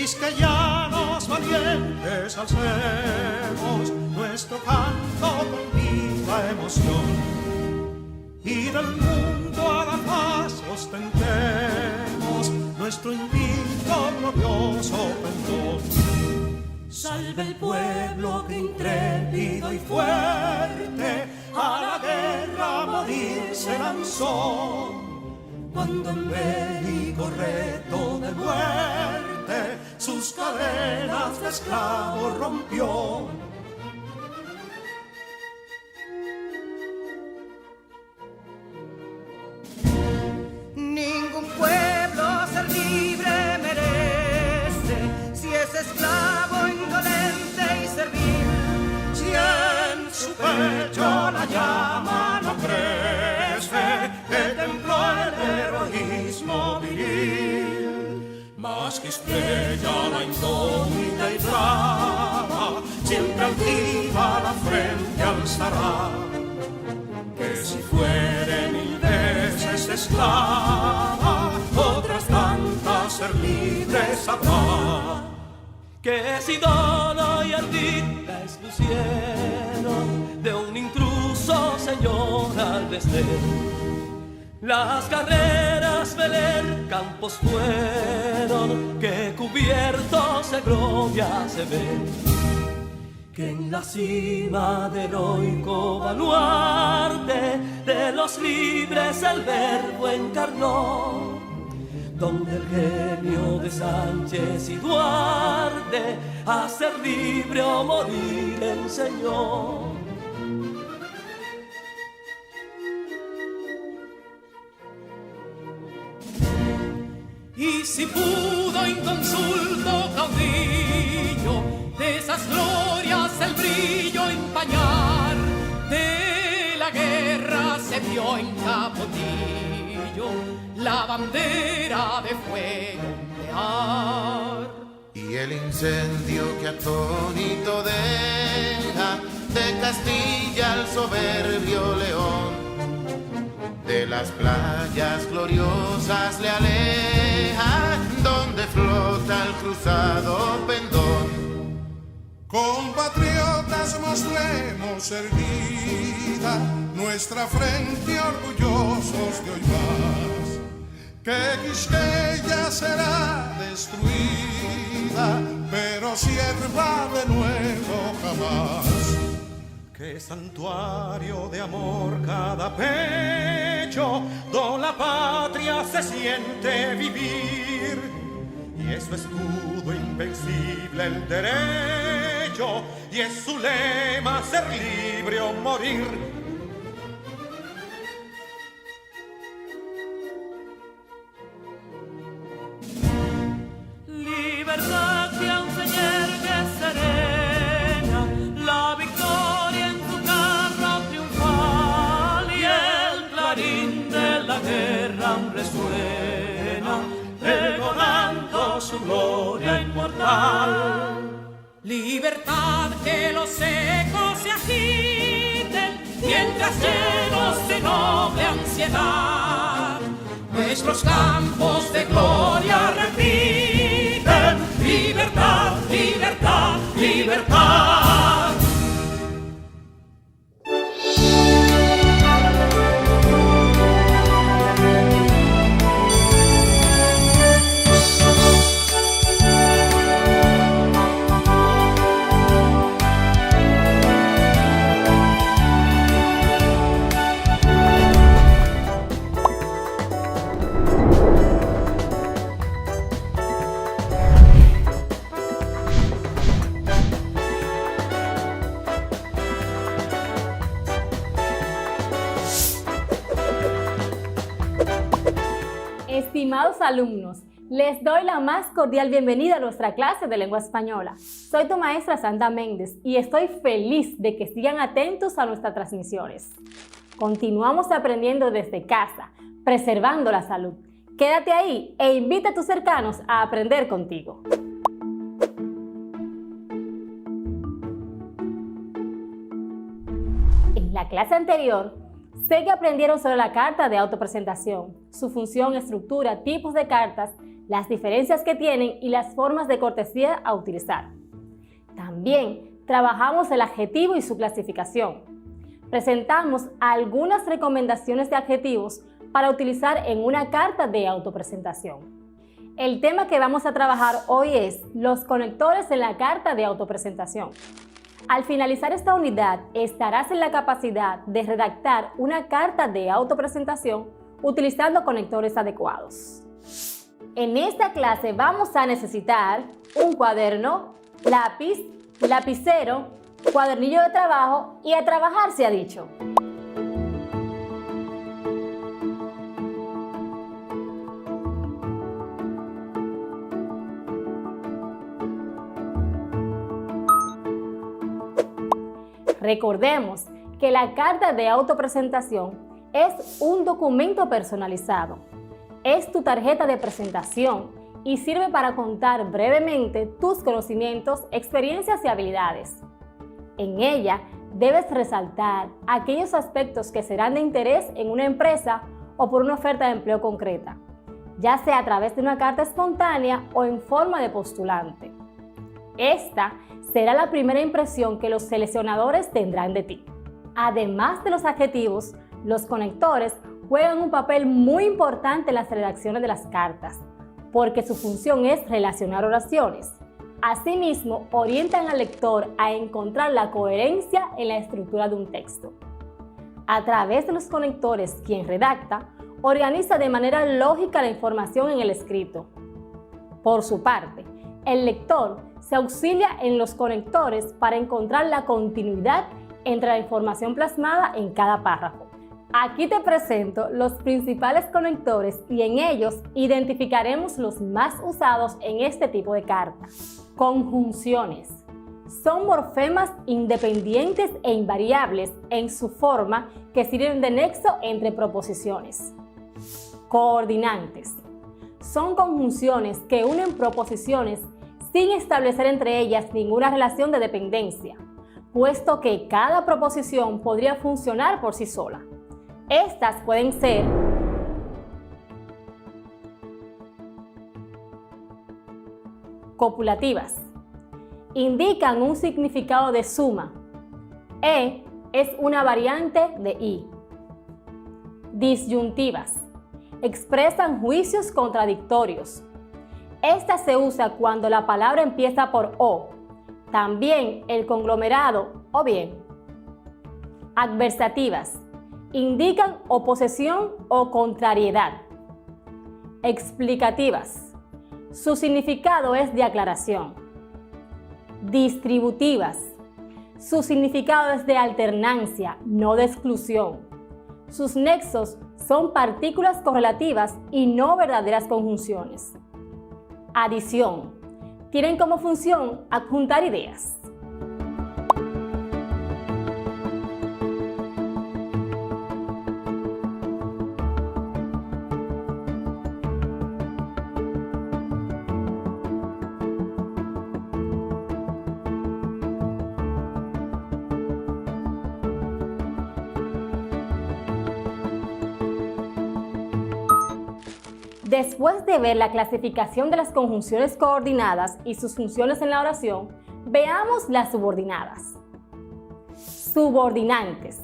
quisqueyanos valientes alcemos nuestro canto con viva emoción, y del mundo a la paz ostentemos nuestro invicto glorioso pendón. Salve el pueblo que intrépido y fuerte a la guerra a morir se lanzó, cuando en bélico reto de muerte sus cadenas de esclavos rompió. Ningún pueblo ser libre merece si es esclavo, indolente y servil. Si en su pecho la llama no crece, que templó el heroísmo viril, más que estrella la indómita y brava, siempre altiva la frente alzará, que si fuere mil veces esclava, otras tantas ser libres habrá. Que si Dono y Ardita expusieron de un intruso señor al desdén, las carreras Belén campos fueron que cubiertos de gloria se ven, que en la cima del heroico baluarte de los libres el verbo encarnó, donde el genio de Sánchez y Duarte a ser libre o morir enseñó. Y si pudo inconsulto caudillo de esas glorias el brillo empañar, de la guerra se vio en Capotillo la bandera de fuego ondear. Y el incendio que atónito deja de Castilla al soberbio león, de las playas gloriosas le aleja, donde flota el cruzado pendón. Compatriotas, mostremos erguida nuestra frente orgullosos de hoy más, que Quisqueya será destruida, pero sierva de nuevo jamás. Que santuario de amor cada pecho, do la patria se siente vivir, y es su escudo invencible el derecho, y es su lema ser libre o morir. Libertad que aún se yergue serena, la victoria en su carro triunfal, y el clarín de la guerra aún resuena, pregonando su gloria inmortal. Libertad, que los ecos se agiten mientras llenos de noble ansiedad nuestros campos de gloria repiten. Libertad, libertad, libertad. Estimados alumnos, les doy la más cordial bienvenida a nuestra clase de lengua española. Soy tu maestra Sandra Méndez y estoy feliz de que sigan atentos a nuestras transmisiones. Continuamos aprendiendo desde casa, preservando la salud. Quédate ahí e invita a tus cercanos a aprender contigo. En la clase anterior, sé que aprendieron sobre la carta de autopresentación, su función, estructura, tipos de cartas las diferencias que tienen y las formas de cortesía a utilizar. También trabajamos el adjetivo y su clasificación. Presentamos algunas recomendaciones de adjetivos para utilizar en una carta de autopresentación. El tema que vamos a trabajar hoy es los conectores en la carta de autopresentación. Al finalizar esta unidad, estarás en la capacidad de redactar una carta de autopresentación utilizando conectores adecuados. En esta clase vamos a necesitar un cuaderno, lápiz, lapicero, cuadernillo de trabajo y a trabajar se ha dicho. Recordemos que la carta de autopresentación es un documento personalizado. Es tu tarjeta de presentación y sirve para contar brevemente tus conocimientos, experiencias y habilidades. En ella debes resaltar aquellos aspectos que serán de interés en una empresa o por una oferta de empleo concreta, ya sea a través de una carta espontánea o en forma de postulante. Esta será la primera impresión que los seleccionadores tendrán de ti. Además de los adjetivos, los conectores juegan un papel muy importante en las redacciones de las cartas, porque su función es relacionar oraciones. Asimismo, orientan al lector a encontrar la coherencia en la estructura de un texto. A través de los conectores, quien redacta, organiza de manera lógica la información en el escrito. Por su parte, el lector se auxilia en los conectores para encontrar la continuidad entre la información plasmada en cada párrafo. Aquí te presento los principales conectores y en ellos identificaremos los más usados en este tipo de carta. Conjunciones. Son morfemas independientes e invariables en su forma que sirven de nexo entre proposiciones. Coordinantes. Son conjunciones que unen proposiciones sin establecer entre ellas ninguna relación de dependencia, puesto que cada proposición podría funcionar por sí sola. Estas pueden ser copulativas. Indican un significado de suma. E es una variante de I. Disyuntivas. Expresan juicios contradictorios. Esta se usa cuando la palabra empieza por O. También el conglomerado o bien. Adversativas. Indican oposición o contrariedad. Explicativas. Su significado es de aclaración. Distributivas. Su significado es de alternancia, no de exclusión. Sus nexos son partículas correlativas y no verdaderas conjunciones. Adición. Tienen como función adjuntar ideas. Después de ver la clasificación de las conjunciones coordinadas y sus funciones en la oración, veamos las subordinadas. Subordinantes.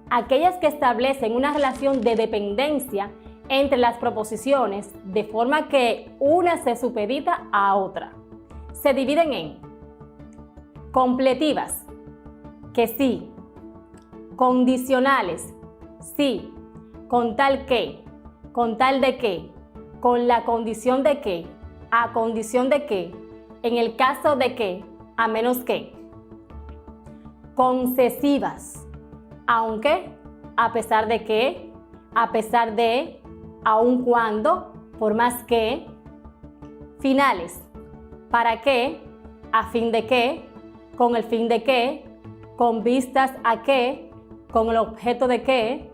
Aquellas que establecen una relación de dependencia entre las proposiciones de forma que una se supedita a otra. Se dividen en completivas, que sí, condicionales, sí, con tal que, con tal de que, con la condición de que, a condición de que, en el caso de que, a menos que. Concesivas, aunque, a pesar de que, a pesar de, aun cuando, por más que. Finales, para que, a fin de que, con el fin de que, con vistas a que, con el objeto de que.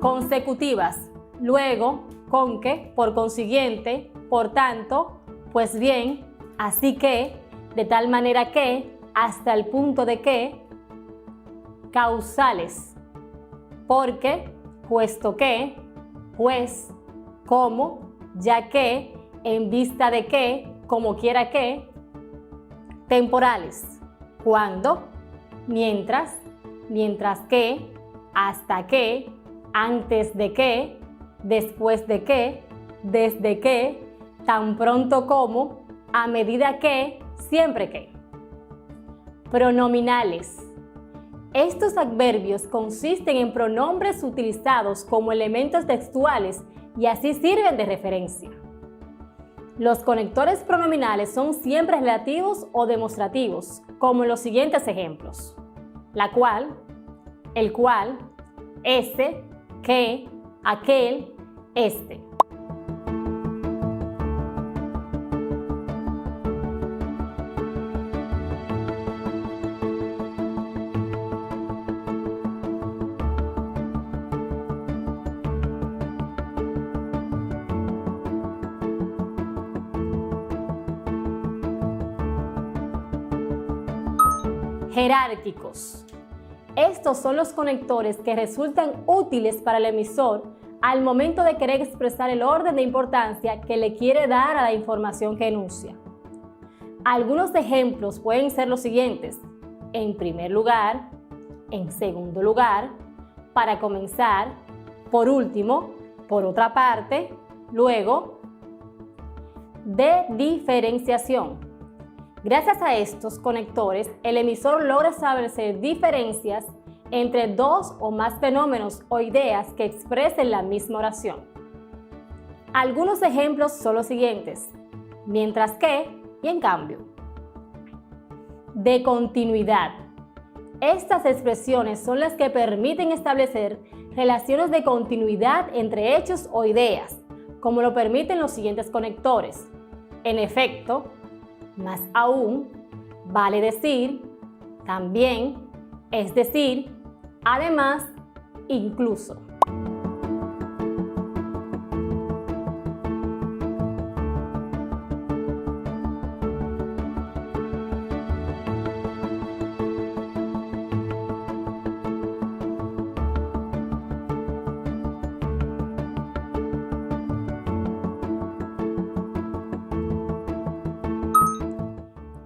consecutivas, luego, con que, por consiguiente, por tanto, pues bien, así que, de tal manera que, hasta el punto de que, causales, porque, puesto que, pues, como, ya que, en vista de que, como quiera que, temporales, cuando, mientras, mientras que, hasta que, antes de que, después de que, desde que, tan pronto como, a medida que, siempre que. Pronominales. Estos adverbios consisten en pronombres utilizados como elementos textuales y así sirven de referencia. Los conectores pronominales son siempre relativos o demostrativos, como en los siguientes ejemplos: la cual, el cual, ese, que, aquel, este. Jerárquicos. Estos son los conectores que resultan útiles para el emisor al momento de querer expresar el orden de importancia que le quiere dar a la información que enuncia. Algunos ejemplos pueden ser los siguientes: en primer lugar, en segundo lugar, para comenzar, por último, por otra parte, luego. De diferenciación. Gracias a estos conectores, el emisor logra establecer diferencias entre dos o más fenómenos o ideas que expresen la misma oración. Algunos ejemplos son los siguientes: mientras que y en cambio. De continuidad. Estas expresiones son las que permiten establecer relaciones de continuidad entre hechos o ideas, como lo permiten los siguientes conectores: en efecto, más aún, vale decir, también, es decir, además, incluso.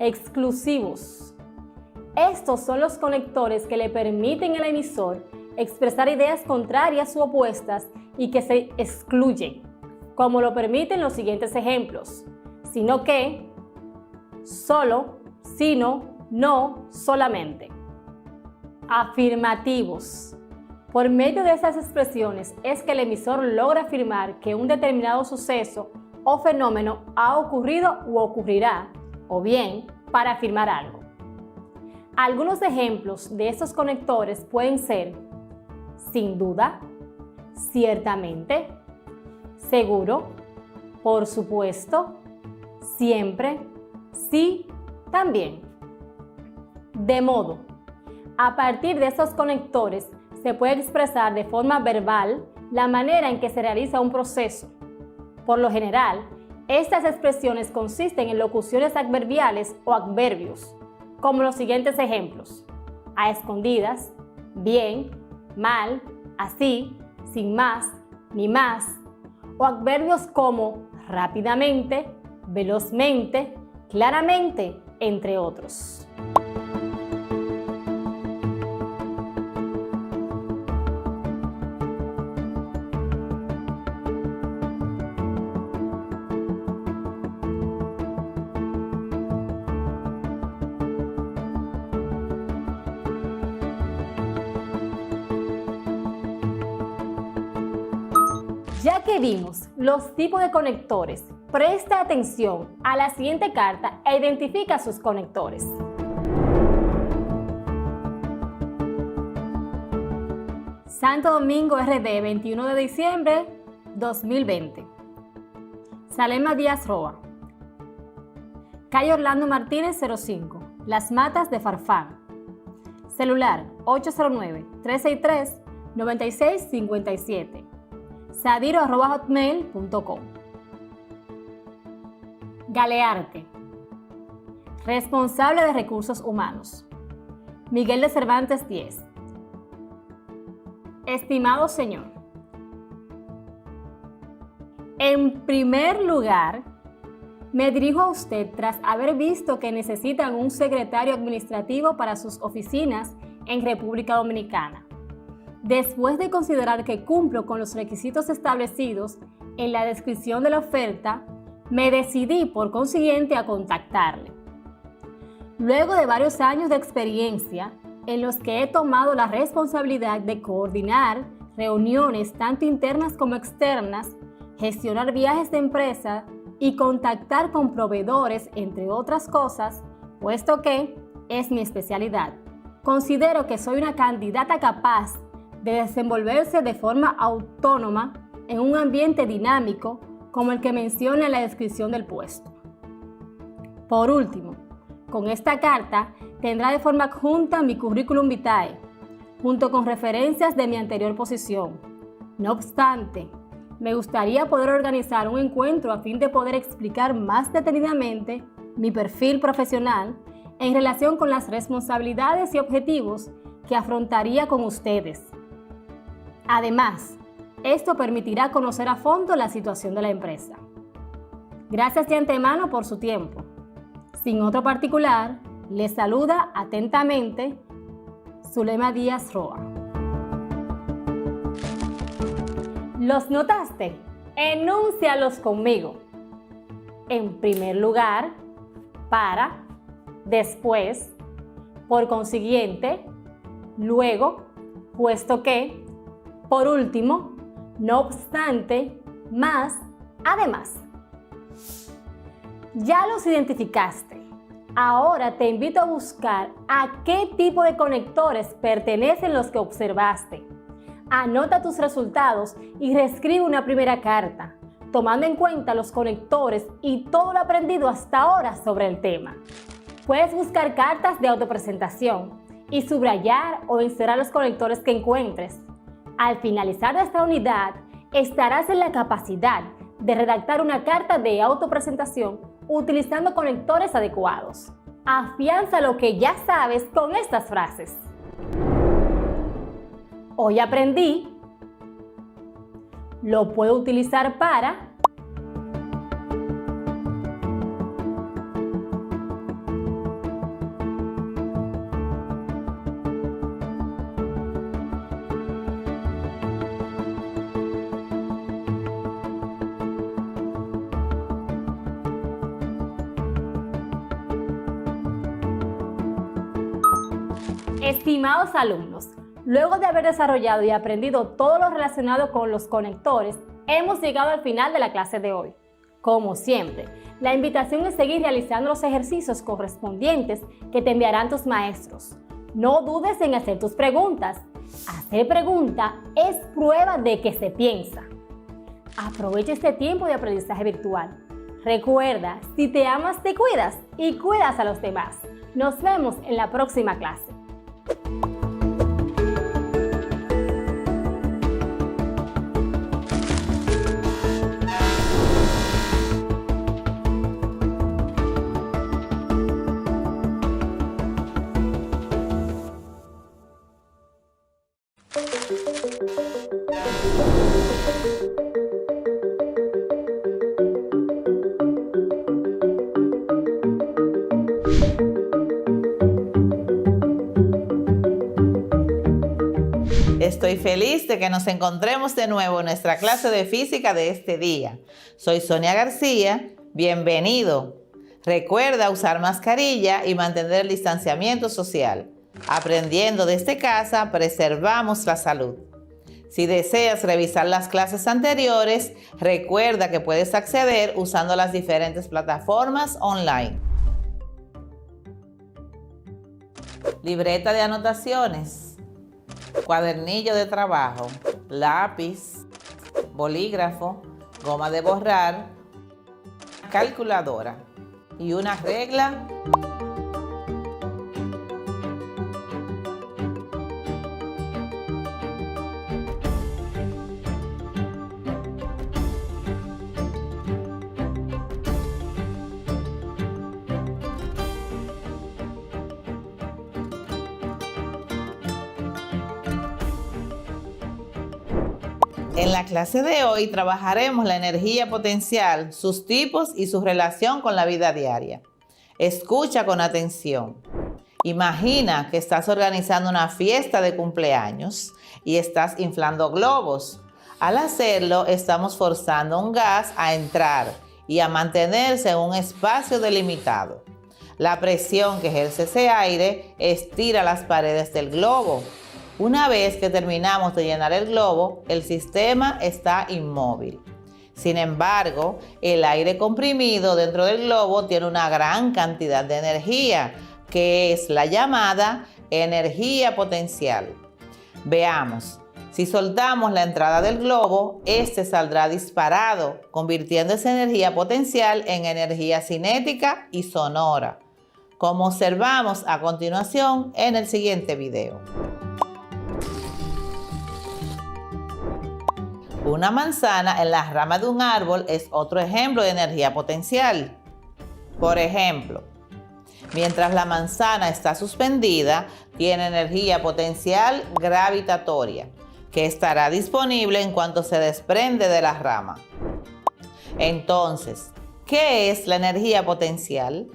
Exclusivos. Estos son los conectores que le permiten al emisor expresar ideas contrarias u opuestas y que se excluyen, como lo permiten los siguientes ejemplos: sino que, solo, sino, no, solamente. Afirmativos. Por medio de estas expresiones es que el emisor logra afirmar que un determinado suceso o fenómeno ha ocurrido u ocurrirá, o bien, para afirmar algo. Algunos ejemplos de estos conectores pueden ser: sin duda, ciertamente, seguro, por supuesto, siempre, sí, también. De modo, a partir de estos conectores se puede expresar de forma verbal la manera en que se realiza un proceso. Por lo general, estas expresiones consisten en locuciones adverbiales o adverbios, como los siguientes ejemplos: a escondidas, bien, mal, así, sin más, ni más, o adverbios como rápidamente, velozmente, claramente, entre otros. Ya que vimos los tipos de conectores, presta atención a la siguiente carta e identifica sus conectores. Santo Domingo RD, 21 de diciembre 2020. Salema Díaz Roa. Calle Orlando Martínez 05, Las Matas de Farfán. Celular 809-363 9657, sadiro@hotmail.com. Galearte, responsable de recursos humanos, Miguel de Cervantes 10. Estimado señor, en primer lugar, me dirijo a usted tras haber visto que necesitan un secretario administrativo para sus oficinas en República Dominicana. Después de considerar que cumplo con los requisitos establecidos en la descripción de la oferta, me decidí por consiguiente a contactarle. Luego de varios años de experiencia en los que he tomado la responsabilidad de coordinar reuniones tanto internas como externas, gestionar viajes de empresa y contactar con proveedores, entre otras cosas, puesto que es mi especialidad, considero que soy una candidata capaz de desenvolverse de forma autónoma en un ambiente dinámico como el que menciona en la descripción del puesto. Por último, con esta carta tendrá de forma adjunta mi currículum vitae, junto con referencias de mi anterior posición. No obstante, me gustaría poder organizar un encuentro a fin de poder explicar más detenidamente mi perfil profesional en relación con las responsabilidades y objetivos que afrontaría con ustedes. Además, esto permitirá conocer a fondo la situación de la empresa. Gracias de antemano por su tiempo. Sin otro particular, les saluda atentamente Zulema Díaz Roa. ¿Los notaste? Enúncialos conmigo. En primer lugar, para, después, por consiguiente, luego, puesto que, por último, no obstante, más, además. Ya los identificaste. Ahora te invito a buscar a qué tipo de conectores pertenecen los que observaste. Anota tus resultados y reescribe una primera carta, tomando en cuenta los conectores y todo lo aprendido hasta ahora sobre el tema. Puedes buscar cartas de autopresentación y subrayar o inserar los conectores que encuentres. Al finalizar esta unidad, estarás en la capacidad de redactar una carta de autopresentación utilizando conectores adecuados. Afianza lo que ya sabes con estas frases. Hoy aprendí, lo puedo utilizar para, estimados alumnos, luego de haber desarrollado y aprendido todo lo relacionado con los conectores, hemos llegado al final de la clase de hoy. Como siempre, la invitación es seguir realizando los ejercicios correspondientes que te enviarán tus maestros. No dudes en hacer tus preguntas. Hacer pregunta es prueba de que se piensa. Aprovecha este tiempo de aprendizaje virtual. Recuerda, si te amas, te cuidas y cuidas a los demás. Nos vemos en la próxima clase. Estoy feliz de que nos encontremos de nuevo en nuestra clase de física de este día. Soy Sonia García, bienvenido. Recuerda usar mascarilla y mantener el distanciamiento social. Aprendiendo desde casa, preservamos la salud. Si deseas revisar las clases anteriores, recuerda que puedes acceder usando las diferentes plataformas online. Libreta de anotaciones, cuadernillo de trabajo, lápiz, bolígrafo, goma de borrar, calculadora y una regla. En la clase de hoy trabajaremos la energía potencial, sus tipos y su relación con la vida diaria. Escucha con atención. Imagina que estás organizando una fiesta de cumpleaños y estás inflando globos. Al hacerlo, estamos forzando un gas a entrar y a mantenerse en un espacio delimitado. La presión que ejerce ese aire estira las paredes del globo. Una vez que terminamos de llenar el globo, el sistema está inmóvil. Sin embargo, el aire comprimido dentro del globo tiene una gran cantidad de energía, que es la llamada energía potencial. Veamos, si soltamos la entrada del globo, este saldrá disparado, convirtiendo esa energía potencial en energía cinética y sonora, como observamos a continuación en el siguiente video. Una manzana en las ramas de un árbol es otro ejemplo de energía potencial. Por ejemplo, mientras la manzana está suspendida, tiene energía potencial gravitatoria, que estará disponible en cuanto se desprende de la rama. Entonces, ¿qué es la energía potencial?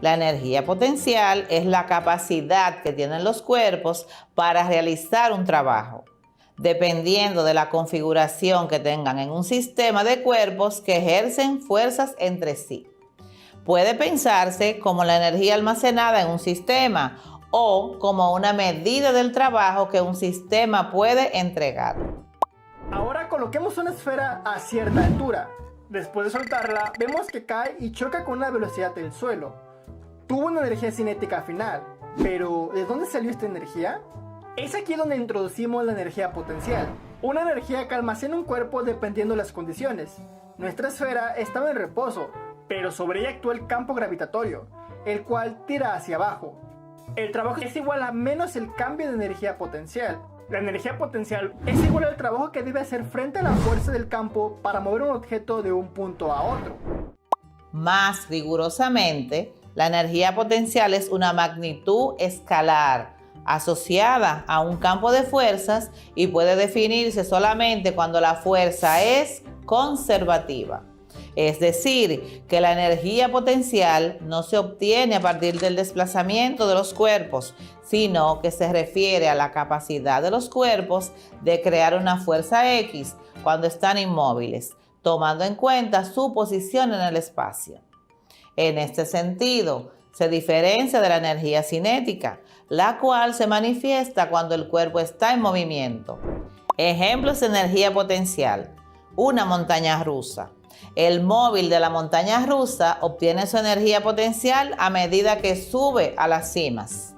La energía potencial es la capacidad que tienen los cuerpos para realizar un trabajo, dependiendo de la configuración que tengan en un sistema de cuerpos que ejercen fuerzas entre sí. Puede pensarse como la energía almacenada en un sistema o como una medida del trabajo que un sistema puede entregar. Ahora coloquemos una esfera a cierta altura. Después de soltarla, vemos que cae y choca con una velocidad del suelo. Tuvo una energía cinética final, pero ¿de dónde salió esta energía? Es aquí donde introducimos la energía potencial, una energía que almacena un cuerpo dependiendo de las condiciones. Nuestra esfera estaba en reposo, pero sobre ella actúa el campo gravitatorio, el cual tira hacia abajo. El trabajo es igual a menos el cambio de energía potencial. La energía potencial es igual al trabajo que debe hacer frente a la fuerza del campo para mover un objeto de un punto a otro. Más rigurosamente, la energía potencial es una magnitud escalar asociada a un campo de fuerzas y puede definirse solamente cuando la fuerza es conservativa. Es decir, que la energía potencial no se obtiene a partir del desplazamiento de los cuerpos, sino que se refiere a la capacidad de los cuerpos de crear una fuerza X cuando están inmóviles, tomando en cuenta su posición en el espacio. En este sentido, se diferencia de la energía cinética, la cual se manifiesta cuando el cuerpo está en movimiento. Ejemplos de energía potencial: una montaña rusa. El móvil de la montaña rusa obtiene su energía potencial a medida que sube a las cimas.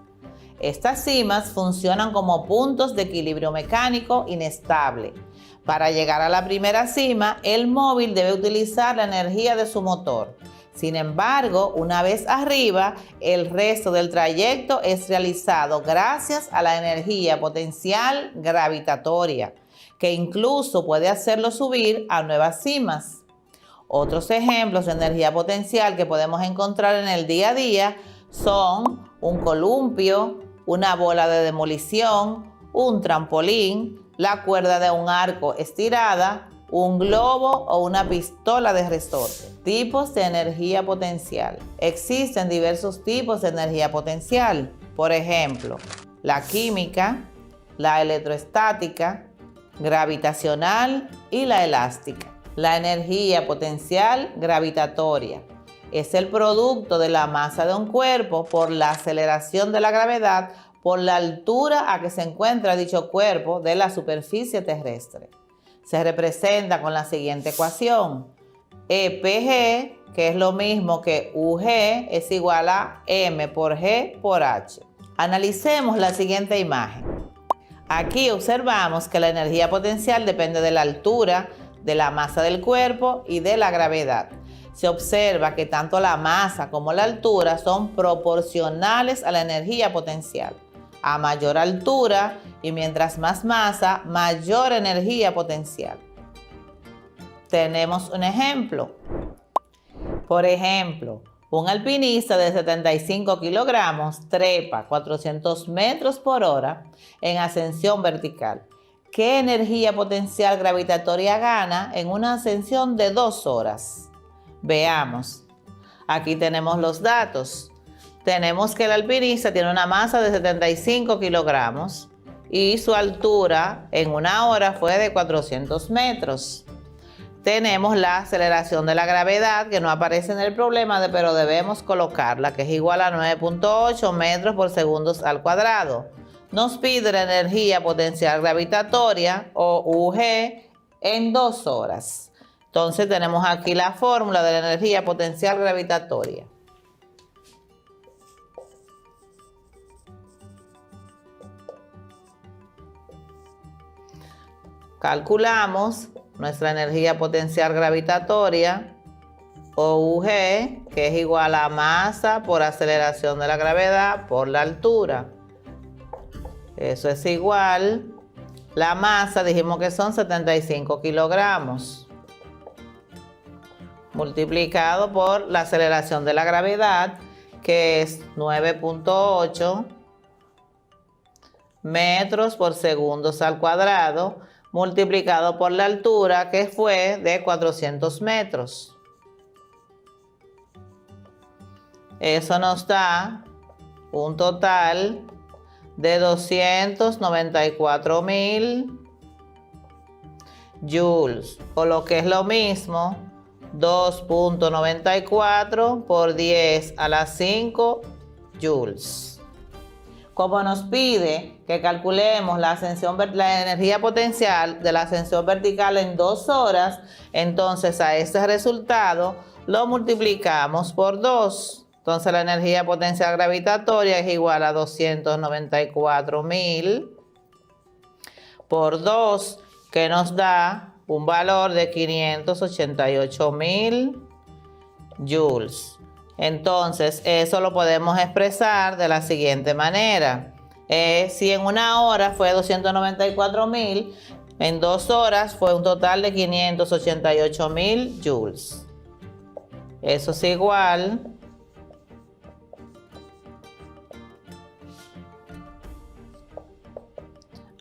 Estas cimas funcionan como puntos de equilibrio mecánico inestable. Para llegar a la primera cima, el móvil debe utilizar la energía de su motor. Sin embargo, una vez arriba, el resto del trayecto es realizado gracias a la energía potencial gravitatoria, que incluso puede hacerlo subir a nuevas cimas. Otros ejemplos de energía potencial que podemos encontrar en el día a día son un columpio, una bola de demolición, un trampolín, la cuerda de un arco estirada, un globo o una pistola de resorte. Tipos de energía potencial. Existen diversos tipos de energía potencial. Por ejemplo, la química, la electroestática, gravitacional y la elástica. La energía potencial gravitatoria es el producto de la masa de un cuerpo por la aceleración de la gravedad por la altura a que se encuentra dicho cuerpo de la superficie terrestre. Se representa con la siguiente ecuación: EPG, que es lo mismo que UG, es igual a M por G por H. Analicemos la siguiente imagen. Aquí observamos que la energía potencial depende de la altura, de la masa del cuerpo y de la gravedad. Se observa que tanto la masa como la altura son proporcionales a la energía potencial. A mayor altura y mientras más masa, mayor energía potencial. Tenemos un ejemplo. Por ejemplo, un alpinista de 75 kilogramos trepa 400 metros por hora en ascensión vertical. ¿qué energía potencial gravitatoria gana en una ascensión de 2 horas? Veamos. Aquí tenemos los datos. Tenemos que el alpinista tiene una masa de 75 kilogramos y su altura en 1 hora fue de 400 metros. Tenemos la aceleración de la gravedad que no aparece en el problema, pero debemos colocarla, que es igual a 9.8 metros por segundo al cuadrado. Nos pide la energía potencial gravitatoria o UG en 2 horas. Entonces tenemos aquí la fórmula de la energía potencial gravitatoria. Calculamos nuestra energía potencial gravitatoria o UG, que es igual a masa por aceleración de la gravedad por la altura. Eso es igual, la masa dijimos que son 75 kilogramos, multiplicado por la aceleración de la gravedad, que es 9.8 metros por segundo al cuadrado, multiplicado por la altura, que fue de 400 metros. Eso nos da un total de 294.000 joules, o lo que es lo mismo, 2.94 por 10 a la 5 joules. Como nos pide que calculemos la energía potencial de la ascensión vertical en 2 horas, entonces a este resultado lo multiplicamos por 2. Entonces la energía potencial gravitatoria es igual a 294.000 por 2, que nos da un valor de 588.000 joules. Entonces, eso lo podemos expresar de la siguiente manera. Si en 1 hora fue 294.000, en 2 horas fue un total de 588.000 joules. Eso es igual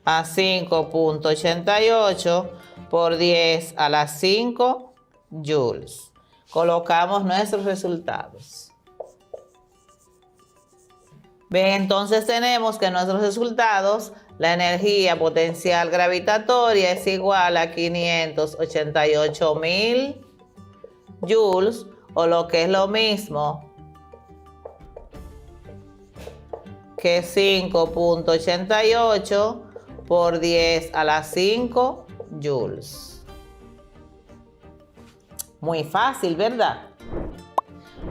a 5.88 por 10 a la 5 joules. Colocamos nuestros resultados. Bien, entonces tenemos que nuestros resultados, la energía potencial gravitatoria es igual a 588.000 joules, o lo que es lo mismo que 5.88 por 10 a la 5 joules. Muy fácil, ¿verdad?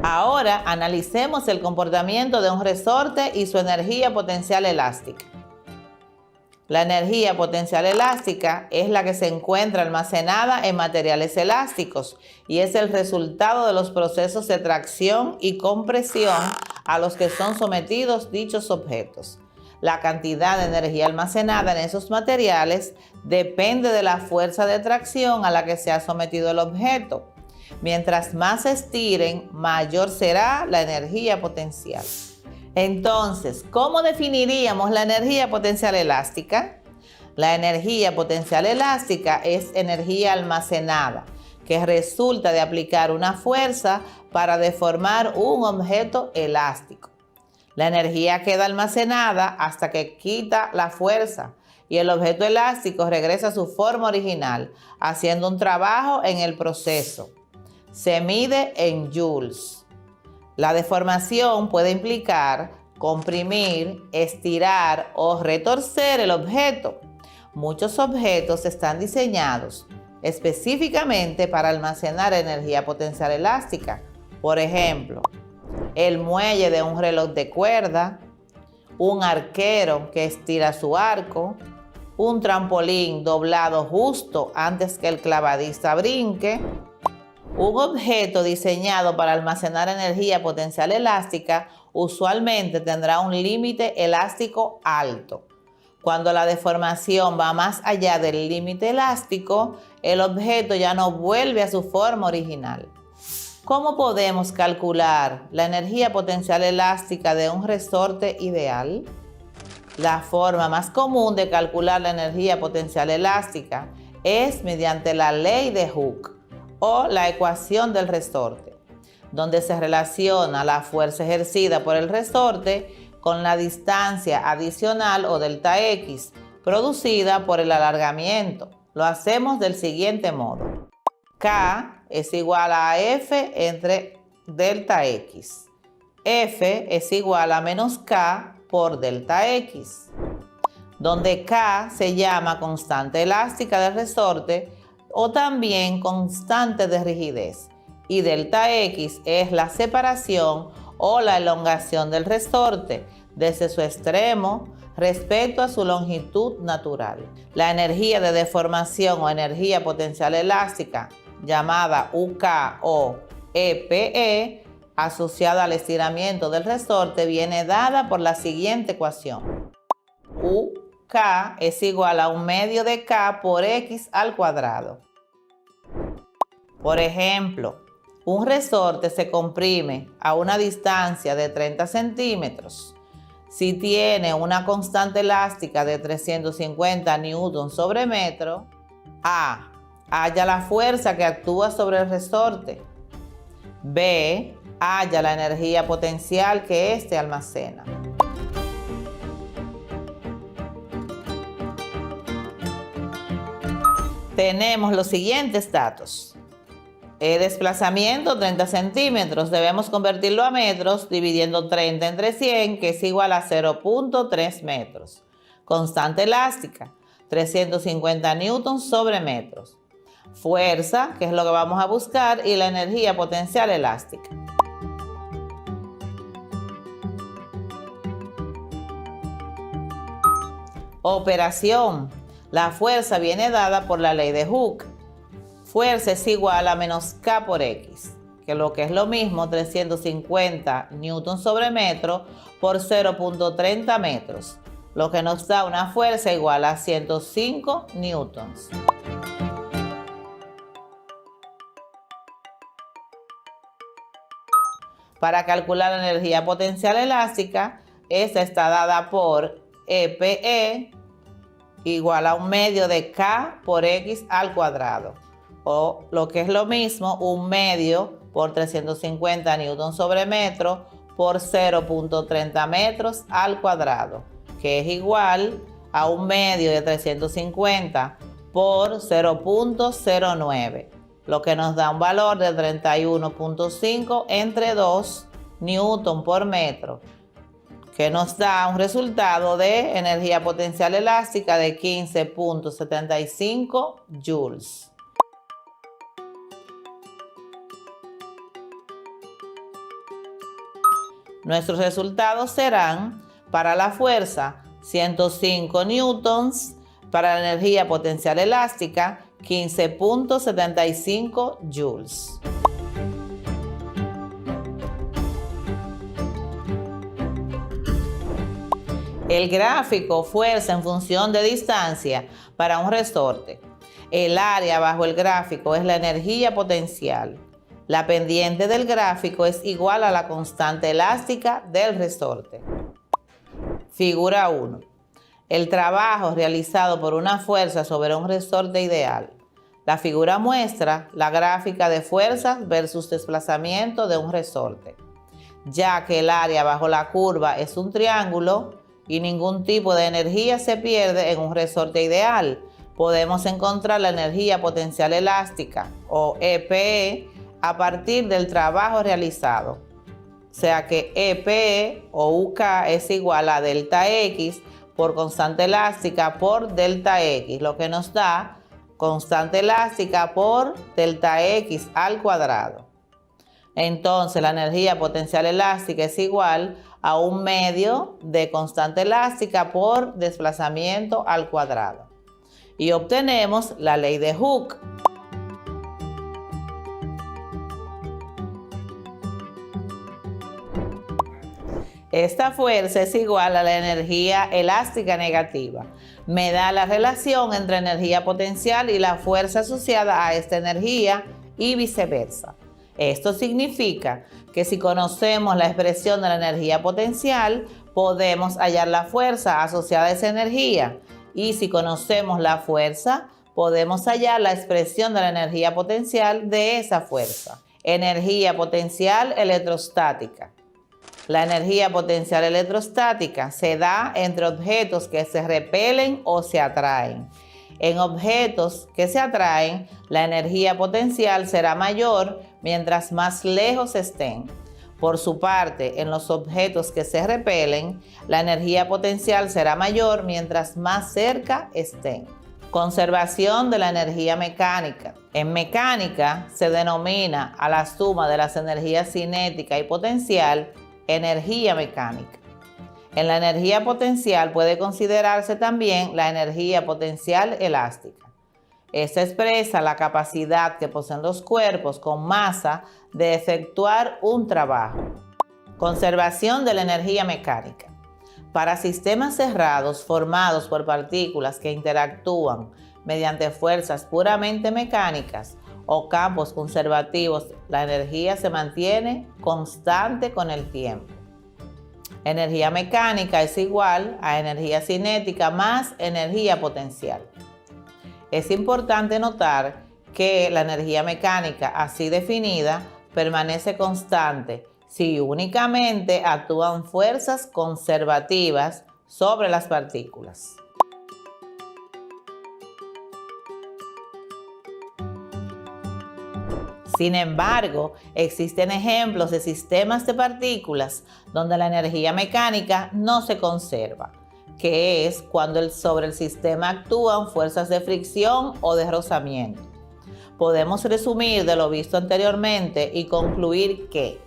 Ahora analicemos el comportamiento de un resorte y su energía potencial elástica. La energía potencial elástica es la que se encuentra almacenada en materiales elásticos y es el resultado de los procesos de tracción y compresión a los que son sometidos dichos objetos. La cantidad de energía almacenada en esos materiales depende de la fuerza de tracción a la que se ha sometido el objeto. Mientras más se estiren, mayor será la energía potencial. Entonces, ¿cómo definiríamos la energía potencial elástica? La energía potencial elástica es energía almacenada que resulta de aplicar una fuerza para deformar un objeto elástico. La energía queda almacenada hasta que quita la fuerza y el objeto elástico regresa a su forma original, haciendo un trabajo en el proceso. Se mide en joules. La deformación puede implicar comprimir, estirar o retorcer el objeto. Muchos objetos están diseñados específicamente para almacenar energía potencial elástica. Por ejemplo, el muelle de un reloj de cuerda, un arquero que estira su arco, un trampolín doblado justo antes que el clavadista brinque. Un objeto diseñado para almacenar energía potencial elástica usualmente tendrá un límite elástico alto. Cuando la deformación va más allá del límite elástico, el objeto ya no vuelve a su forma original. ¿Cómo podemos calcular la energía potencial elástica de un resorte ideal? La forma más común de calcular la energía potencial elástica es mediante la ley de Hooke o la ecuación del resorte, donde se relaciona la fuerza ejercida por el resorte con la distancia adicional o delta X producida por el alargamiento. Lo hacemos del siguiente modo. K es igual a F entre delta X. F es igual a menos K por delta X, donde K se llama constante elástica del resorte o también constante de rigidez y delta X es la separación o la elongación del resorte desde su extremo respecto a su longitud natural. La energía de deformación o energía potencial elástica, llamada UK o EPE, asociada al estiramiento del resorte, viene dada por la siguiente ecuación. UK es igual a 1/2 de K por X al cuadrado. Por ejemplo, un resorte se comprime a una distancia de 30 centímetros. Si tiene una constante elástica de 350 newtons sobre metro, A. Halla la fuerza que actúa sobre el resorte. B. Halla la energía potencial que éste almacena. Tenemos los siguientes datos. El desplazamiento 30 centímetros, debemos convertirlo a metros dividiendo 30 entre 100, que es igual a 0.3 metros. Constante elástica, 350 newtons sobre metros. Fuerza, que es lo que vamos a buscar, y la energía potencial elástica. Operación. La fuerza viene dada por la ley de Hooke. Fuerza es igual a menos K por X, que lo que es lo mismo 350 newtons sobre metro por 0.30 metros, lo que nos da una fuerza igual a 105 newtons. Para calcular la energía potencial elástica, esta está dada por EPE igual a 1/2 de K por X al cuadrado, o lo que es lo mismo 1/2 por 350 newtons sobre metro por 0.30 metros al cuadrado, que es igual a 1/2 de 350 por 0.09, lo que nos da un valor de 31.5 entre 2 newton por metro, que nos da un resultado de energía potencial elástica de 15.75 joules. Nuestros resultados serán: para la fuerza 105 newtons, para la energía potencial elástica 15.75 joules. El gráfico fuerza en función de distancia para un resorte. El área bajo el gráfico es la energía potencial. La pendiente del gráfico es igual a la constante elástica del resorte. Figura 1. El trabajo realizado por una fuerza sobre un resorte ideal. La figura muestra la gráfica de fuerzas versus desplazamiento de un resorte. Ya que el área bajo la curva es un triángulo y ningún tipo de energía se pierde en un resorte ideal, podemos encontrar la energía potencial elástica, o EPE, a partir del trabajo realizado. O sea que EPE o UK es igual a delta X por constante elástica por delta X, lo que nos da constante elástica por delta X al cuadrado. Entonces la energía potencial elástica es igual a 1/2 de constante elástica por desplazamiento al cuadrado. Y obtenemos la ley de Hooke. Esta fuerza es igual a la energía elástica negativa. Me da la relación entre energía potencial y la fuerza asociada a esta energía y viceversa. Esto significa que si conocemos la expresión de la energía potencial, podemos hallar la fuerza asociada a esa energía. Y si conocemos la fuerza, podemos hallar la expresión de la energía potencial de esa fuerza. Energía potencial electrostática. La energía potencial electrostática se da entre objetos que se repelen o se atraen. En objetos que se atraen, la energía potencial será mayor mientras más lejos estén. Por su parte, en los objetos que se repelen, la energía potencial será mayor mientras más cerca estén. Conservación de la energía mecánica. En mecánica se denomina a la suma de las energías cinética y potencial energía mecánica. En la energía potencial puede considerarse también la energía potencial elástica. Esta expresa la capacidad que poseen los cuerpos con masa de efectuar un trabajo. Conservación de la energía mecánica. Para sistemas cerrados formados por partículas que interactúan mediante fuerzas puramente mecánicas o campos conservativos, la energía se mantiene constante con el tiempo. Energía mecánica es igual a energía cinética más energía potencial. Es importante notar que la energía mecánica así definida permanece constante si únicamente actúan fuerzas conservativas sobre las partículas. Sin embargo, existen ejemplos de sistemas de partículas donde la energía mecánica no se conserva, que es cuando sobre el sistema actúan fuerzas de fricción o de rozamiento. Podemos resumir de lo visto anteriormente y concluir que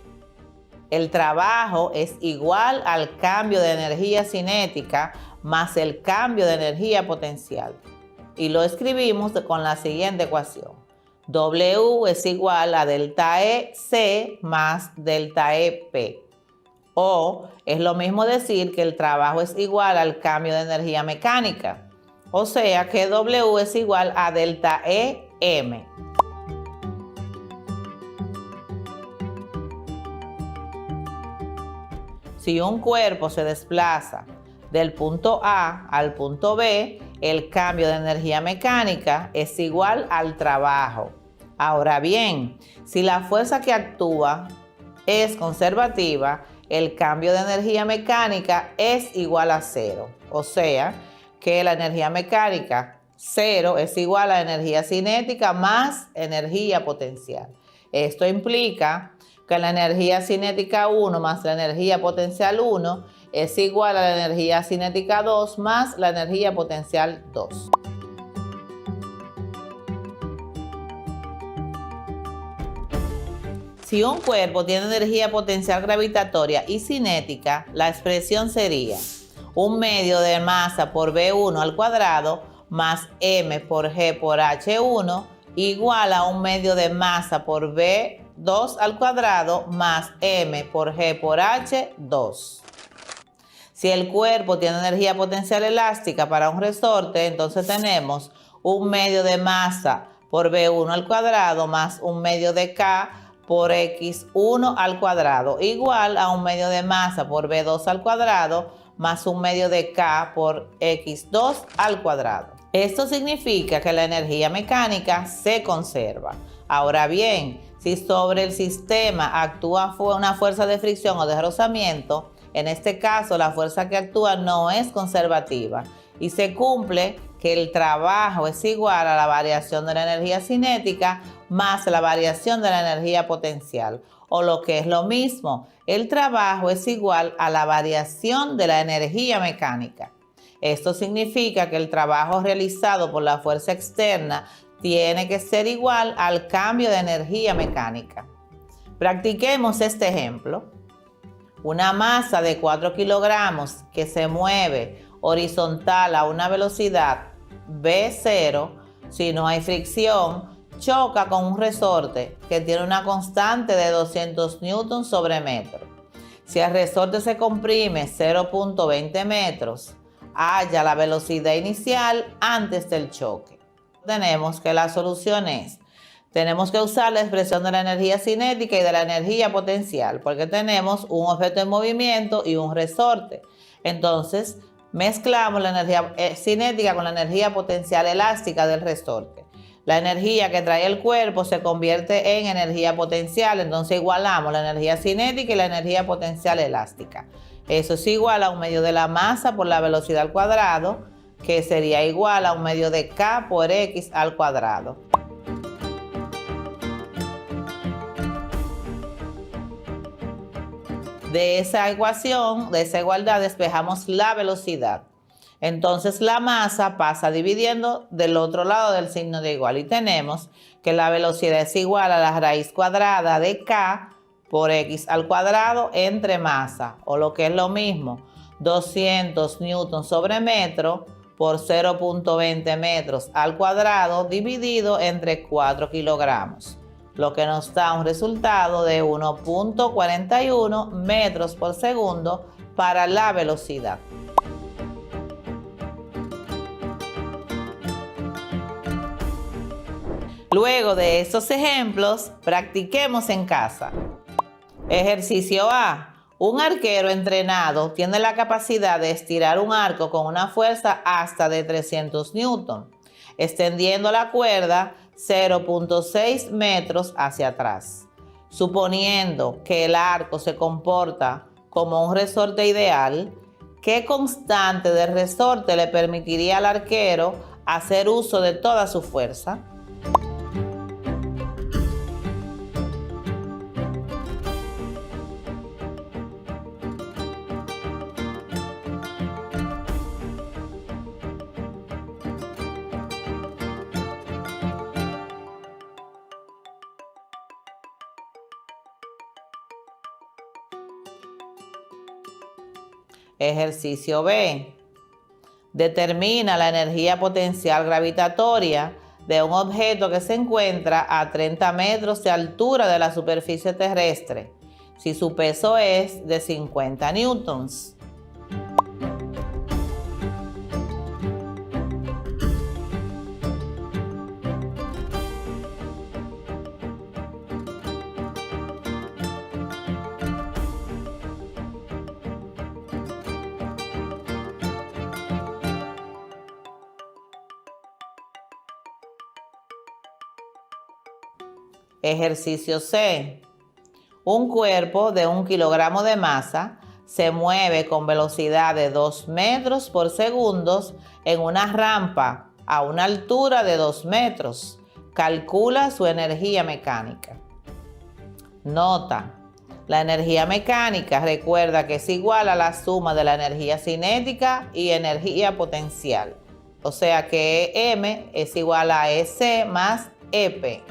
el trabajo es igual al cambio de energía cinética más el cambio de energía potencial. Y lo escribimos con la siguiente ecuación. W es igual a delta EC más delta EP. O es lo mismo decir que el trabajo es igual al cambio de energía mecánica. O sea que W es igual a delta EM. Si un cuerpo se desplaza del punto A al punto B, el cambio de energía mecánica es igual al trabajo. Ahora bien, si la fuerza que actúa es conservativa, el cambio de energía mecánica es igual a cero. O sea, que la energía mecánica cero es igual a energía cinética más energía potencial. Esto implica que la energía cinética 1 más la energía potencial 1 es igual a la energía cinética 2 más la energía potencial 2. Si un cuerpo tiene energía potencial gravitatoria y cinética, la expresión sería un medio de masa por V1 al cuadrado más m por g por h1 igual a un medio de masa por V2 al cuadrado más m por g por h2. Si el cuerpo tiene energía potencial elástica para un resorte, entonces tenemos un medio de masa por V1 al cuadrado más un medio de K por X1 al cuadrado igual a un medio de masa por V2 al cuadrado más un medio de K por X2 al cuadrado. Esto significa que la energía mecánica se conserva. Ahora bien, si sobre el sistema actúa una fuerza de fricción o de rozamiento, en este caso la fuerza que actúa no es conservativa y se cumple que el trabajo es igual a la variación de la energía cinética más la variación de la energía potencial. O lo que es lo mismo, el trabajo es igual a la variación de la energía mecánica. Esto significa que el trabajo realizado por la fuerza externa tiene que ser igual al cambio de energía mecánica. Practiquemos este ejemplo. Una masa de 4 kilogramos que se mueve horizontal a una velocidad V0, si no hay fricción, choca con un resorte que tiene una constante de 200 newtons sobre metro. Si el resorte se comprime 0.20 metros, halla la velocidad inicial antes del choque. Tenemos que la solución es, tenemos que usar la expresión de la energía cinética y de la energía potencial, porque tenemos un objeto en movimiento y un resorte. Entonces, mezclamos la energía cinética con la energía potencial elástica del resorte. La energía que trae el cuerpo se convierte en energía potencial, entonces igualamos la energía cinética y la energía potencial elástica. Eso es igual a 1/2 de la masa por la velocidad al cuadrado, que sería igual a 1/2 de K por X al cuadrado. De esa ecuación, de esa igualdad, despejamos la velocidad. Entonces la masa pasa dividiendo del otro lado del signo de igual y tenemos que la velocidad es igual a la raíz cuadrada de K por X al cuadrado entre masa, o lo que es lo mismo, 200 newtons sobre metro por 0.20 metros al cuadrado dividido entre 4 kilogramos, lo que nos da un resultado de 1.41 metros por segundo para la velocidad. Luego de estos ejemplos, practiquemos en casa. Ejercicio A. Un arquero entrenado tiene la capacidad de estirar un arco con una fuerza hasta de 300 newtons, extendiendo la cuerda 0.6 metros hacia atrás. Suponiendo que el arco se comporta como un resorte ideal, ¿qué constante del resorte le permitiría al arquero hacer uso de toda su fuerza? Ejercicio B. Determina la energía potencial gravitatoria de un objeto que se encuentra a 30 metros de altura de la superficie terrestre, si su peso es de 50 newtons. Ejercicio C. Un cuerpo de 1 kilogramo de masa se mueve con velocidad de 2 metros por segundo en una rampa a una altura de 2 metros. Calcula su energía mecánica. Nota: la energía mecánica, recuerda que es igual a la suma de la energía cinética y energía potencial. O sea que M es igual a EC más EP.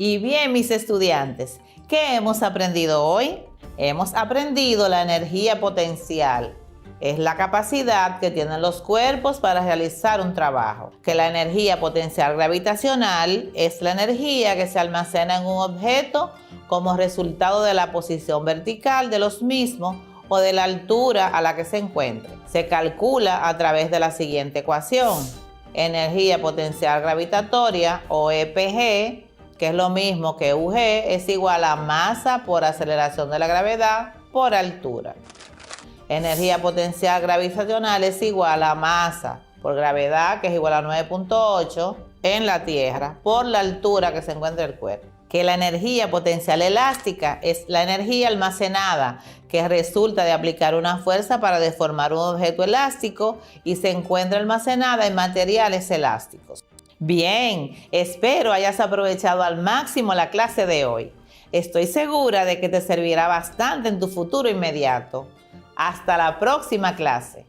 Y bien, mis estudiantes, ¿qué hemos aprendido hoy? Hemos aprendido la energía potencial. Es la capacidad que tienen los cuerpos para realizar un trabajo. Que la energía potencial gravitacional es la energía que se almacena en un objeto como resultado de la posición vertical de los mismos o de la altura a la que se encuentre. Se calcula a través de la siguiente ecuación. Energía potencial gravitatoria, o EPG, que es lo mismo que UG, es igual a masa por aceleración de la gravedad por altura. Energía potencial gravitacional es igual a masa por gravedad, que es igual a 9.8 en la Tierra, por la altura que se encuentra el cuerpo. Que la energía potencial elástica es la energía almacenada que resulta de aplicar una fuerza para deformar un objeto elástico y se encuentra almacenada en materiales elásticos. Bien, espero hayas aprovechado al máximo la clase de hoy. Estoy segura de que te servirá bastante en tu futuro inmediato. Hasta la próxima clase.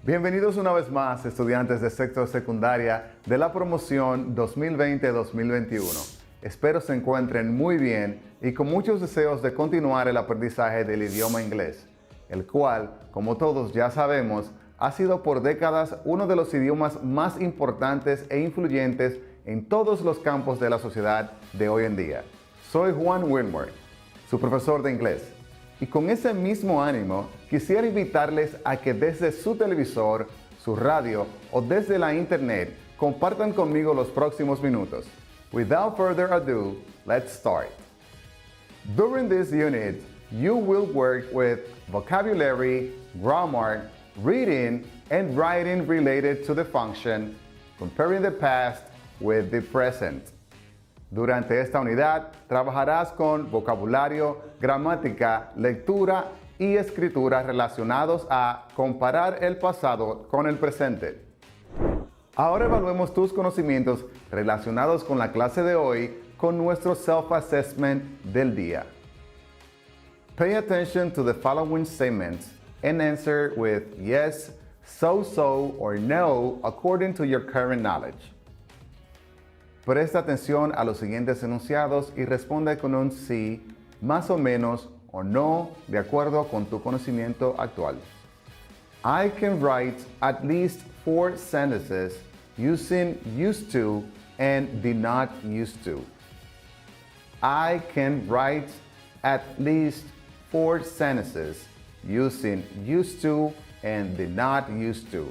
Bienvenidos una vez más, estudiantes de sexto de secundaria de la promoción 2020-2021. Espero se encuentren muy bien y con muchos deseos de continuar el aprendizaje del idioma inglés, el cual, como todos ya sabemos, ha sido por décadas uno de los idiomas más importantes e influyentes en todos los campos de la sociedad de hoy en día. Soy Juan Wilmer, su profesor de inglés, y con ese mismo ánimo quisiera invitarles a que desde su televisor, su radio o desde la internet compartan conmigo los próximos minutos. Without further ado, let's start. During this unit, you will work with vocabulary, grammar, reading, and writing related to the function, comparing the past with the present. Durante esta unidad, trabajarás con vocabulario, gramática, lectura y escritura relacionados a comparar el pasado con el presente. Ahora evaluemos tus conocimientos relacionados con la clase de hoy con nuestro self-assessment del día. Pay attention to the following statements and answer with yes, so, or no according to your current knowledge. Presta atención a los siguientes enunciados y responde con un sí, más o menos o no de acuerdo con tu conocimiento actual. I can write at least 4 sentences using used to and did not used to. I can write at least 4 sentences using used to and did not used to.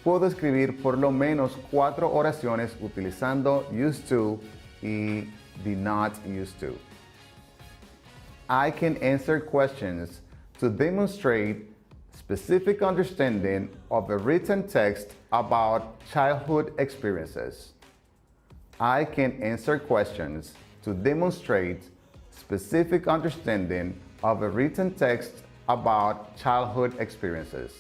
Puedo escribir por lo menos 4 oraciones utilizando used to y did not used to. I can answer questions to demonstrate specific understanding of a written text about childhood experiences. I can answer questions to demonstrate specific understanding of a written text about childhood experiences.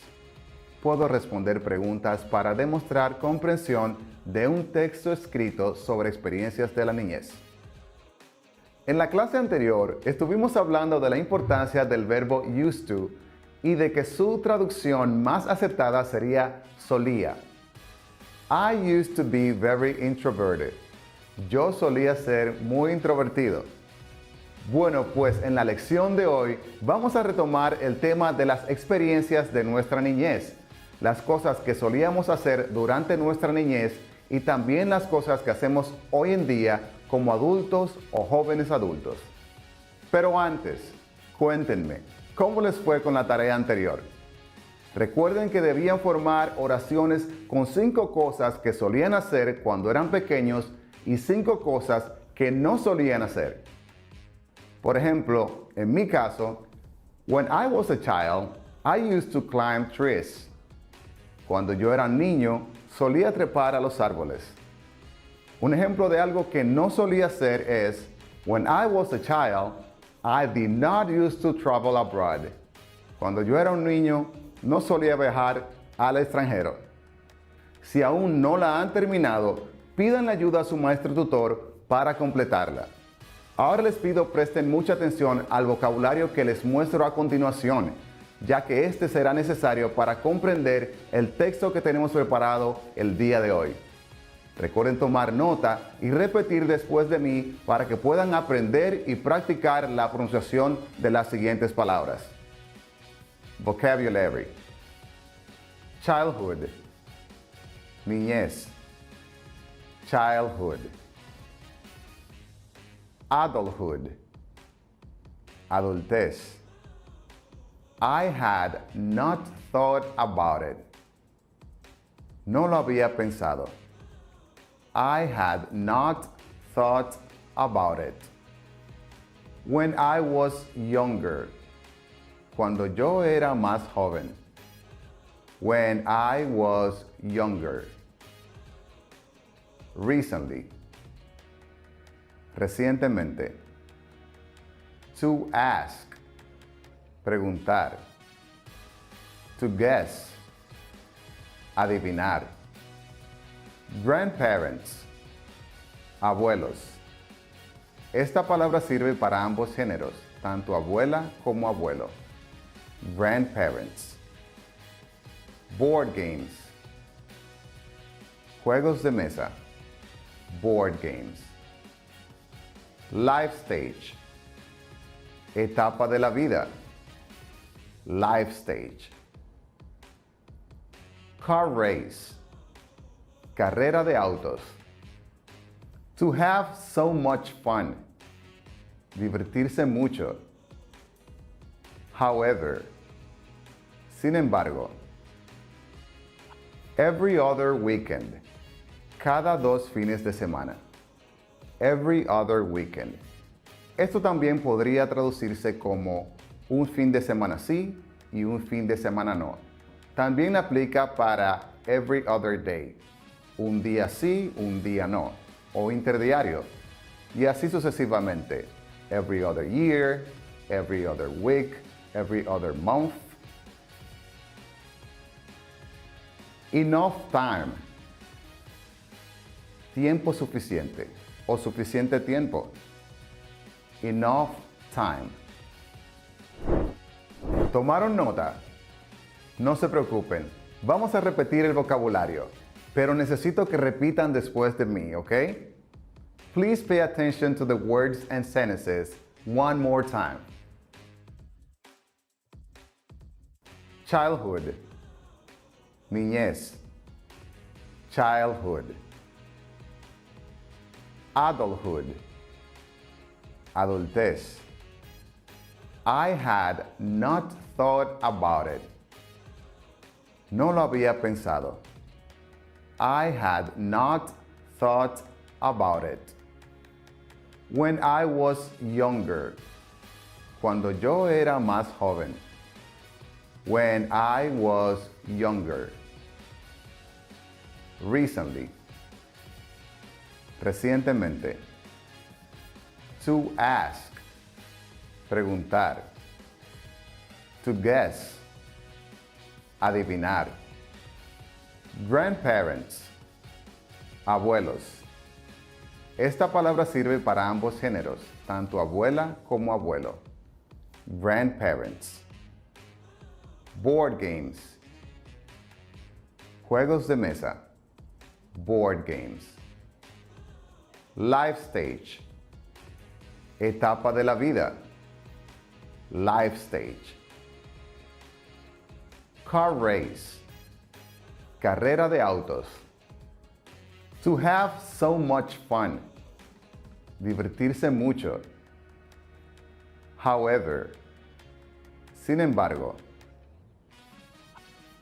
Puedo responder preguntas para demostrar comprensión de un texto escrito sobre experiencias de la niñez. En la clase anterior estuvimos hablando de la importancia del verbo used to y de que su traducción más aceptada sería solía. I used to be very introverted. Yo solía ser muy introvertido. Bueno, pues en la lección de hoy vamos a retomar el tema de las experiencias de nuestra niñez, las cosas que solíamos hacer durante nuestra niñez y también las cosas que hacemos hoy en día como adultos o jóvenes adultos. Pero antes, cuéntenme, ¿cómo les fue con la tarea anterior? Recuerden que debían formar oraciones con 5 cosas que solían hacer cuando eran pequeños y 5 cosas que no solían hacer. Por ejemplo, en mi caso, when I was a child, I used to climb trees. Cuando yo era niño, solía trepar a los árboles. Un ejemplo de algo que no solía hacer es, when I was a child, I did not used to travel abroad. Cuando yo era un niño, no solía viajar al extranjero. Si aún no la han terminado, pidan ayuda a su maestro tutor para completarla. Ahora les pido presten mucha atención al vocabulario que les muestro a continuación, ya que este será necesario para comprender el texto que tenemos preparado el día de hoy. Recuerden tomar nota y repetir después de mí para que puedan aprender y practicar la pronunciación de las siguientes palabras. Vocabulary. Childhood. Niñez. Childhood. Adulthood. Adultez. I had not thought about it. No lo había pensado. I had not thought about it. When I was younger. Cuando yo era más joven. When I was younger. Recently. Recientemente. To ask. Preguntar. To guess. Adivinar. Grandparents. Abuelos. Esta palabra sirve para ambos géneros, tanto abuela como abuelo. Grandparents. board games. Juegos de mesa, board games. Life stage, etapa de la vida, life stage. Car race, carrera de autos. To have so much fun, divertirse mucho. However, sin embargo. Every other weekend, cada 2 fines de semana. Every other weekend. Esto también podría traducirse como un fin de semana sí y un fin de semana no. También aplica para every other day, un día sí, un día no, o interdiario, y así sucesivamente. Every other year, every other week, every other month. Enough time, tiempo suficiente o suficiente tiempo. Enough time. ¿Tomaron nota? No se preocupen, vamos a repetir el vocabulario, pero necesito que repitan después de mí, ¿ok? Please pay attention to the words and sentences one more time. Childhood, niñez. Childhood. Adulthood, adultez. I had not thought about it. No lo había pensado. I had not thought about it. When I was younger, cuando yo era más joven. When I was younger. Recently, recientemente. To ask, preguntar. To guess, adivinar. Grandparents, abuelos. Esta palabra sirve para ambos géneros, tanto abuela como abuelo. Grandparents. Board games, juegos de mesa. Board games. Life stage, etapa de la vida. Life stage. Car race, carrera de autos. To have so much fun, divertirse mucho. However, sin embargo.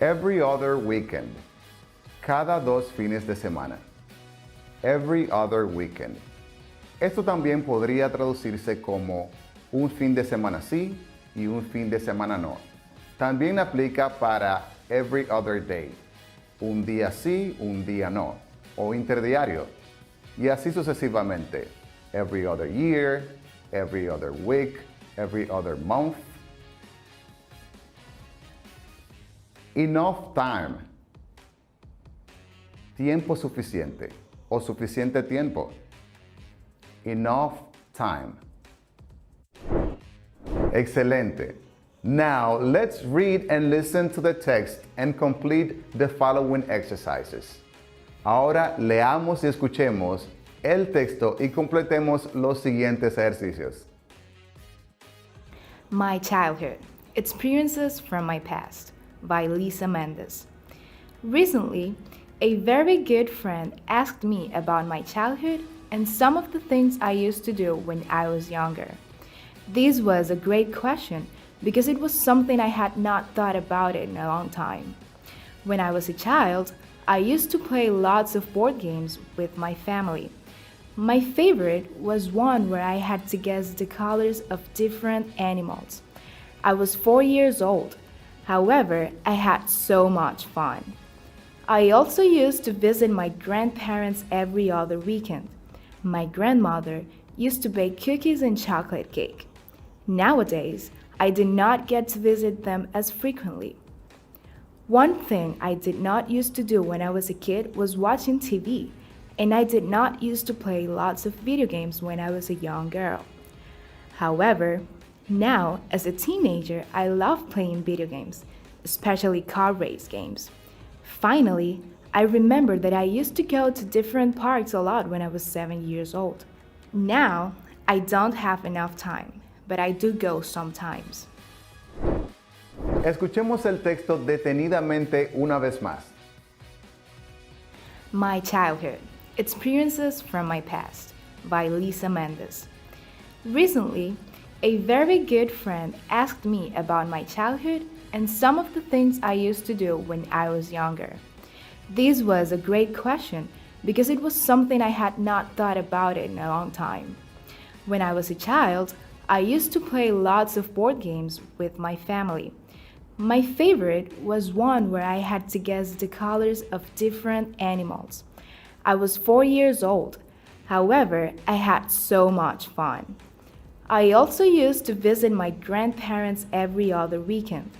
Every other weekend, cada 2 fines de semana. Every other weekend. Esto también podría traducirse como un fin de semana sí y un fin de semana no. También aplica para every other day, un día sí, un día no, o interdiario, y así sucesivamente. Every other year, every other week, every other month. Enough time, tiempo suficiente o suficiente tiempo. Enough time. Excelente. Now let's read and listen to the text and complete the following exercises. Ahora leamos y escuchemos el texto y completemos los siguientes ejercicios. My Childhood, Experiences from My Past by Lisa Mendes. Recently, a very good friend asked me about my childhood and some of the things I used to do when I was younger. This was a great question because it was something I had not thought about in a long time. When I was a child, I used to play lots of board games with my family. My favorite was one where I had to guess the colors of different animals. I was 4 years old. However, I had so much fun. I also used to visit my grandparents every other weekend. My grandmother used to bake cookies and chocolate cake. Nowadays, I did not get to visit them as frequently. One thing I did not used to do when I was a kid was watching TV, and I did not used to play lots of video games when I was a young girl. However, now, as a teenager, I love playing video games, especially car race games. Finally, I remembered that I used to go to different parks a lot when I was 7 years old. Now, I don't have enough time, but I do go sometimes. Escuchemos el texto detenidamente una vez más. My Childhood: Experiences from My Past by Lisa Mendez. Recently, a very good friend asked me about my childhood and some of the things I used to do when I was younger. This was a great question because it was something I had not thought about in a long time. When I was a child, I used to play lots of board games with my family. My favorite was one where I had to guess the colors of different animals. I was 4 years old. However, I had so much fun. I also used to visit my grandparents every other weekend.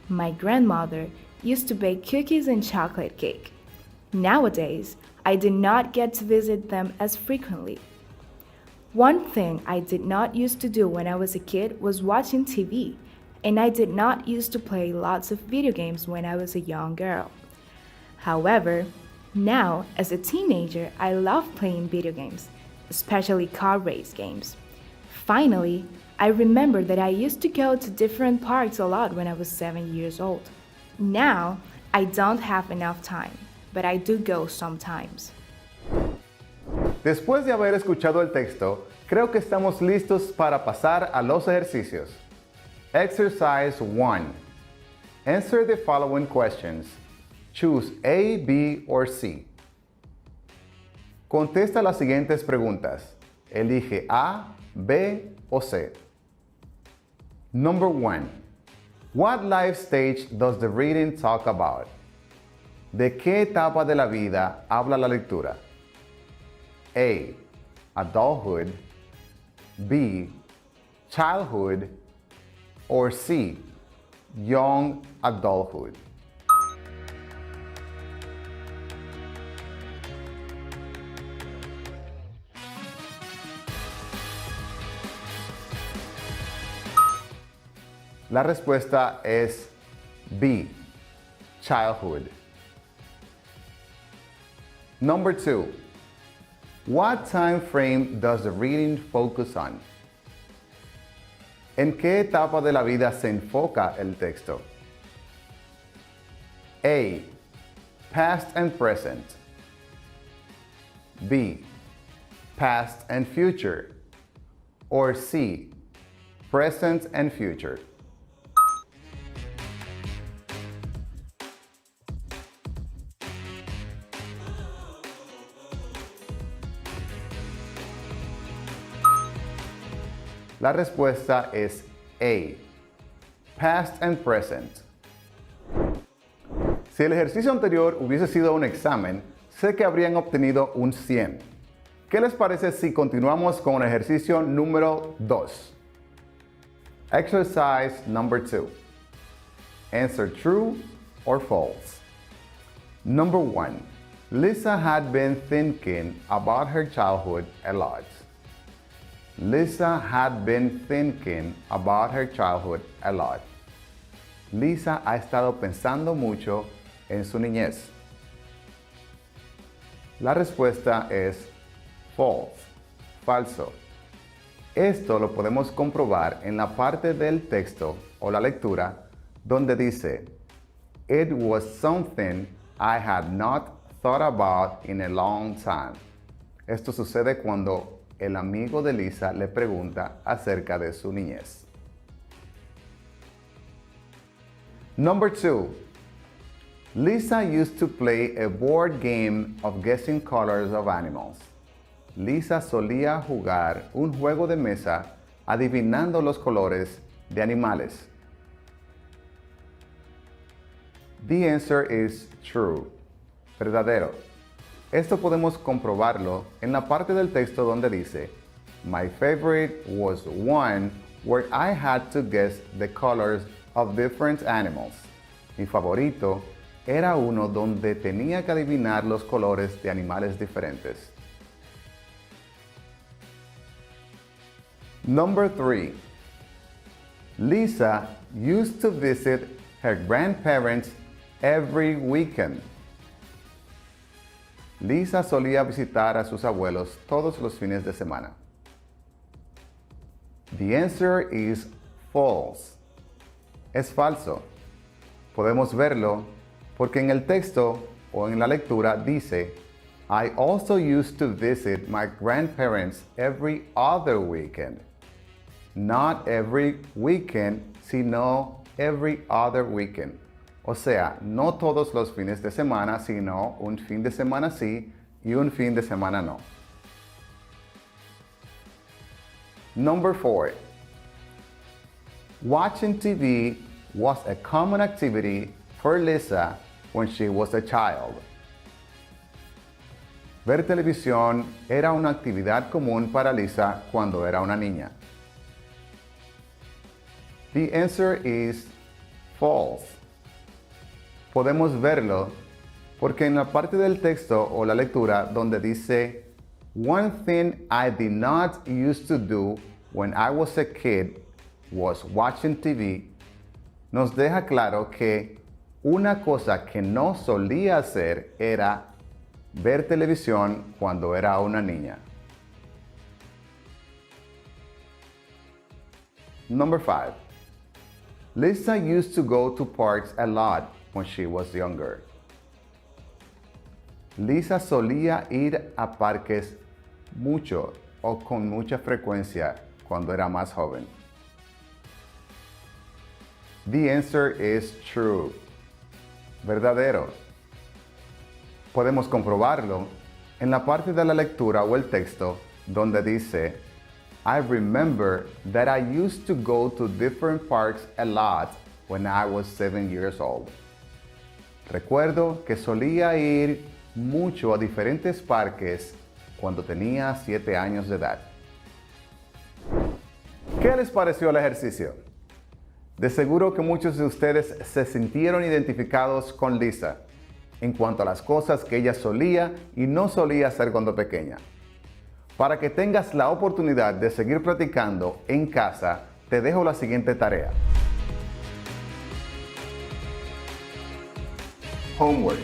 My grandmother used to bake cookies and chocolate cake. Nowadays, I do not get to visit them as frequently. One thing I did not used to do when I was a kid was watching TV, and I did not used to play lots of video games when I was a young girl. However, now, as a teenager, I love playing video games, especially car race games. Finally, I remember that I used to go to different parks a lot when I was 7 years old. Now, I don't have enough time, but I do go sometimes. Después de haber escuchado el texto, creo que estamos listos para pasar a los ejercicios. Exercise 1. Answer the following questions. Choose A, B, or C. Contesta las siguientes preguntas. Elige A, B o C. Number 1. What life stage does the reading talk about? ¿De qué etapa de la vida habla la lectura? A. Adulthood. B. Childhood. Or C. Young adulthood. La respuesta es B. Childhood. Number 2. What time frame does the reading focus on? ¿En qué etapa de la vida se enfoca el texto? A. Past and present. B. Past and future. Or C. Present and future. La respuesta es A. Past and present. Si el ejercicio anterior hubiese sido un examen, sé que habrían obtenido un 100. ¿Qué les parece si continuamos con el ejercicio número 2? Exercise number 2. Answer true or false. Number 1. Lisa had been thinking about her childhood a lot. Lisa had been thinking about her childhood a lot. Lisa ha estado pensando mucho en su niñez. La respuesta es false, falso. Esto lo podemos comprobar en la parte del texto o la lectura donde dice, It was something I had not thought about in a long time. Esto sucede cuando el amigo de Lisa le pregunta acerca de su niñez. Number 2. Lisa used to play a board game of guessing colors of animals. Lisa solía jugar un juego de mesa adivinando los colores de animales. The answer is true. Verdadero. Esto podemos comprobarlo en la parte del texto donde dice, My favorite was one where I had to guess the colors of different animals. Mi favorito era uno donde tenía que adivinar los colores de animales diferentes. Number 3. Lisa used to visit her grandparents every weekend. Lisa solía visitar a sus abuelos todos los fines de semana. The answer is false. Es falso. Podemos verlo porque en el texto o en la lectura dice, I also used to visit my grandparents every other weekend. Not every weekend, sino every other weekend. O sea, no todos los fines de semana, sino un fin de semana sí y un fin de semana no. Number 4. Watching TV was a common activity for Lisa when she was a child. Ver televisión era una actividad común para Lisa cuando era una niña. The answer is false. Podemos verlo porque en la parte del texto o la lectura donde dice One thing I did not used to do when I was a kid was watching TV, nos deja claro que una cosa que no solía hacer era ver televisión cuando era una niña. Number 5. Lisa used to go to parks a lot when she was younger. Lisa solía ir a parques mucho o con mucha frecuencia cuando era más joven. The answer is true. Verdadero. Podemos comprobarlo en la parte de la lectura o el texto donde dice I remember that I used to go to different parks a lot when I was 7 years old. Recuerdo que solía ir mucho a diferentes parques cuando tenía 7 años de edad. ¿Qué les pareció el ejercicio? De seguro que muchos de ustedes se sintieron identificados con Lisa en cuanto a las cosas que ella solía y no solía hacer cuando pequeña. Para que tengas la oportunidad de seguir practicando en casa, te dejo la siguiente tarea. Homework.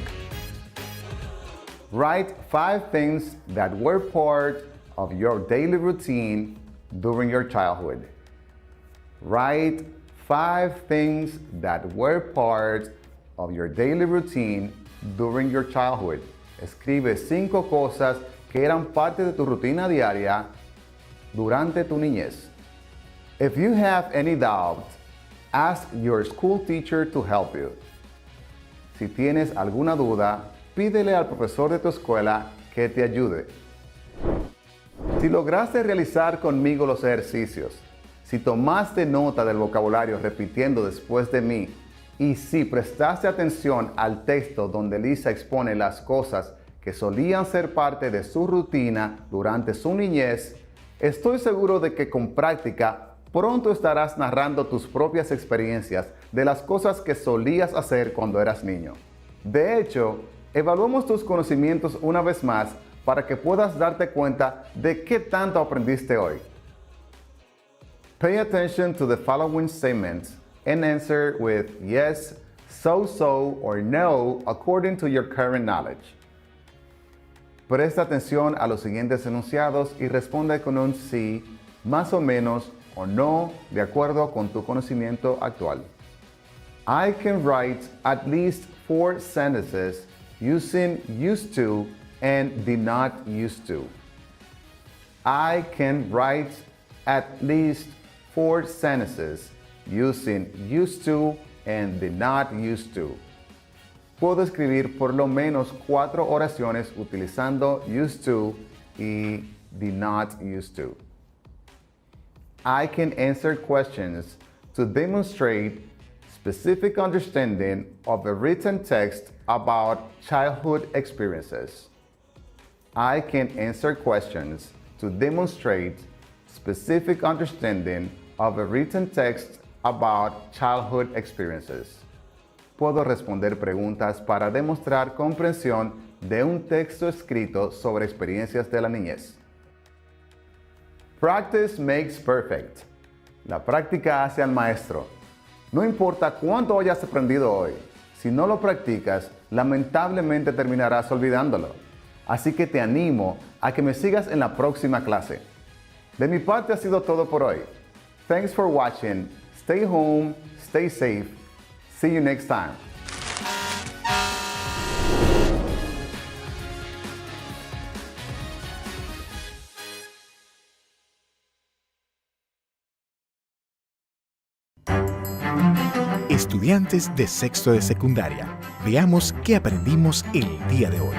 Write 5 things that were part of your daily routine during your childhood. Write 5 things that were part of your daily routine during your childhood. Escribe 5 cosas que eran parte de tu rutina diaria durante tu niñez. If you have any doubt, ask your school teacher to help you. Si tienes alguna duda, pídele al profesor de tu escuela que te ayude. Si lograste realizar conmigo los ejercicios, si tomaste nota del vocabulario repitiendo después de mí, y si prestaste atención al texto donde Lisa expone las cosas que solían ser parte de su rutina durante su niñez, estoy seguro de que con práctica pronto estarás narrando tus propias experiencias de las cosas que solías hacer cuando eras niño. De hecho, evaluemos tus conocimientos una vez más para que puedas darte cuenta de qué tanto aprendiste hoy. Pay attention to the following statements and answer with yes, so, or no according to your current knowledge. Presta atención a los siguientes enunciados y responde con un sí, más o menos, o no, de acuerdo con tu conocimiento actual. I can write at least 4 sentences using used to and did not used to. I can write at least 4 sentences using used to and did not used to. Puedo escribir por lo menos 4 oraciones utilizando used to y did not used to. I can answer questions to demonstrate specific understanding of a written text about childhood experiences. I can answer questions to demonstrate specific understanding of a written text about childhood experiences. Puedo responder preguntas para demostrar comprensión de un texto escrito sobre experiencias de la niñez. Practice makes perfect. La práctica hace al maestro. No importa cuánto hayas aprendido hoy, si no lo practicas, lamentablemente terminarás olvidándolo. así que te animo a que me sigas en la próxima clase. De mi parte ha sido todo por hoy. Thanks for watching. Stay home, stay safe. See you next time. Estudiantes de sexto de secundaria, veamos qué aprendimos el día de hoy.